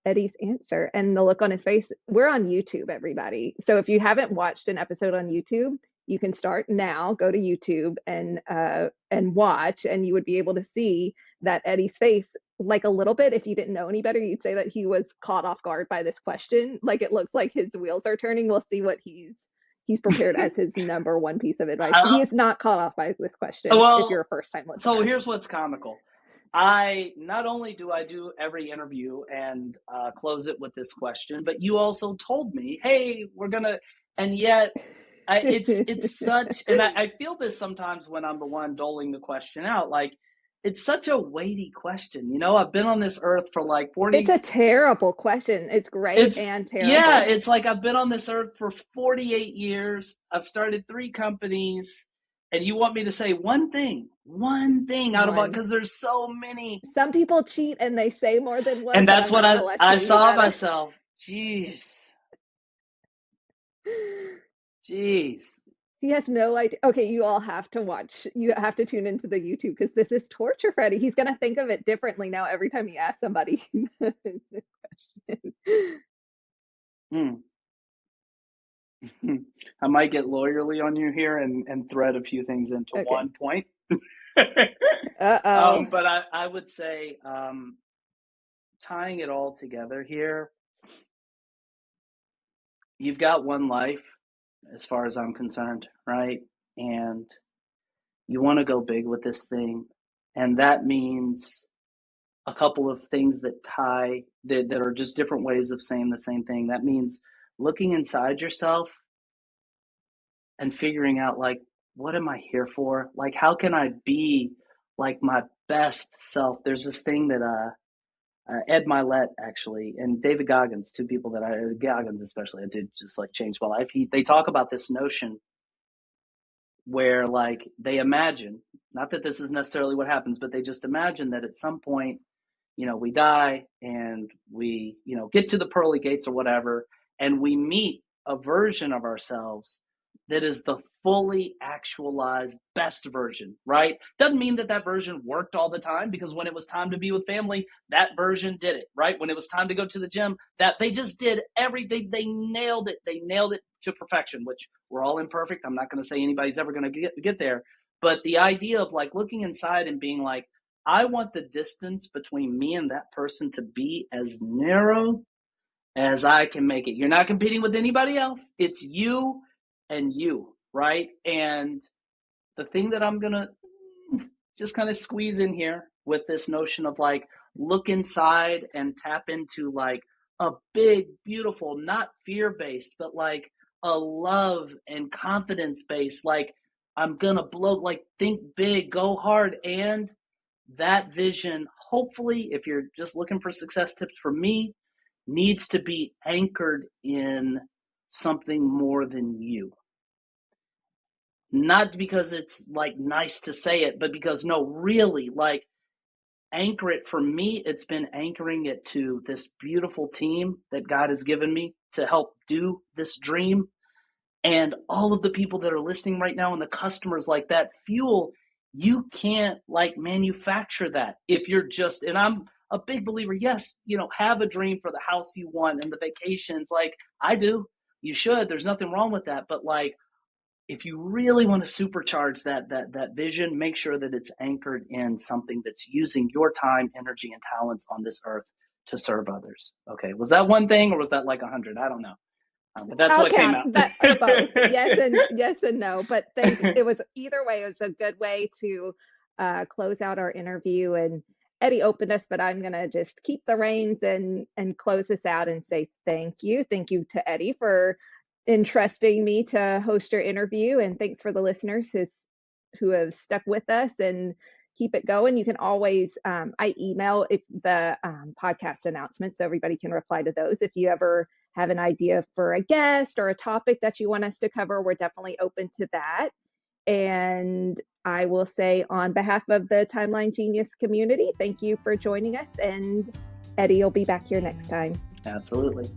Eddie's answer and the look on his face. We're on YouTube, everybody. So if you haven't watched an episode on YouTube, you can start now, go to YouTube and watch, and you would be able to see that Eddie's face, like a little bit. If you didn't know any better, you'd say that he was caught off guard by this question. Like it looks like his wheels are turning. We'll see what he's prepared as his number one piece of advice. He is not caught off by this question. Well, if you're a first time listener. So here's what's comical. I not only do I do every interview and close it with this question, but you also told me, hey, we're gonna, and yet it's such, and I feel this sometimes when I'm the one doling the question out, like it's such a weighty question. I've been on this earth for like 40. It's a terrible question. It's great and terrible. Yeah, it's like I've been on this earth for 48 years. I've started 3 companies. And you want me to say one thing out of it, because there's so many. Some people cheat and they say more than one. And that's what I saw myself. Jeez. He has no idea. Okay, you all have to watch. You have to tune into the YouTube because this is torture for Eddie. He's going to think of it differently now every time he asks somebody the question. I might get lawyerly on you here and thread a few things into one point. Uh-oh. But I would say, tying it all together here, you've got one life as far as I'm concerned, right? And you want to go big with this thing. And that means a couple of things that are just different ways of saying the same thing. That means looking inside yourself and figuring out, like, what am I here for? Like, how can I be like my best self? There's this thing that Ed Milet actually and David Goggins, two people that Goggins especially, I did just like change my life. They talk about this notion where like they imagine, not that this is necessarily what happens, but they just imagine that at some point, we die and we, get to the pearly gates or whatever, and we meet a version of ourselves that is the fully actualized best version, right? Doesn't mean that version worked all the time, because when it was time to be with family, that version did it, right? When it was time to go to the gym, that they just did everything. They nailed it. They nailed it to perfection, which we're all imperfect. I'm not going to say anybody's ever going to get there. But the idea of like looking inside and being like, I want the distance between me and that person to be as narrow as I can make it. You're not competing with anybody else. It's you and you, right? And the thing that I'm going to just kind of squeeze in here with this notion of like, look inside and tap into like a big, beautiful, not fear-based, but like a love and confidence-based, like I'm going to blow, like think big, go hard. And that vision, hopefully, if you're just looking for success tips from me, needs to be anchored in something more than you. Not because it's like nice to say it, but because no, really, like anchor it. For me, it's been anchoring it to this beautiful team that God has given me to help do this dream. And all of the people that are listening right now and the customers, like that fuel, you can't like manufacture that if you're just, and I'm a big believer, yes, have a dream for the house you want and the vacations, like I do. You should. There's nothing wrong with that. But like if you really want to supercharge that vision, make sure that it's anchored in something that's using your time, energy, and talents on this earth to serve others. Okay, was that one thing or was that like 100? I don't know, but that's what came out. But both, yes and no. But it was either way. It was a good way to close out our interview. And Eddie opened us, but I'm gonna just keep the reins and close this out and say thank you to Eddie for entrusting me to host your interview, and thanks for the listeners who have stuck with us and keep it going. You can always I email the podcast announcements so everybody can reply to those. If you ever have an idea for a guest or a topic that you want us to cover, we're definitely open to that. And I will say, on behalf of the Timeline Genius community, thank you for joining us, and Eddie will be back here next time. Absolutely.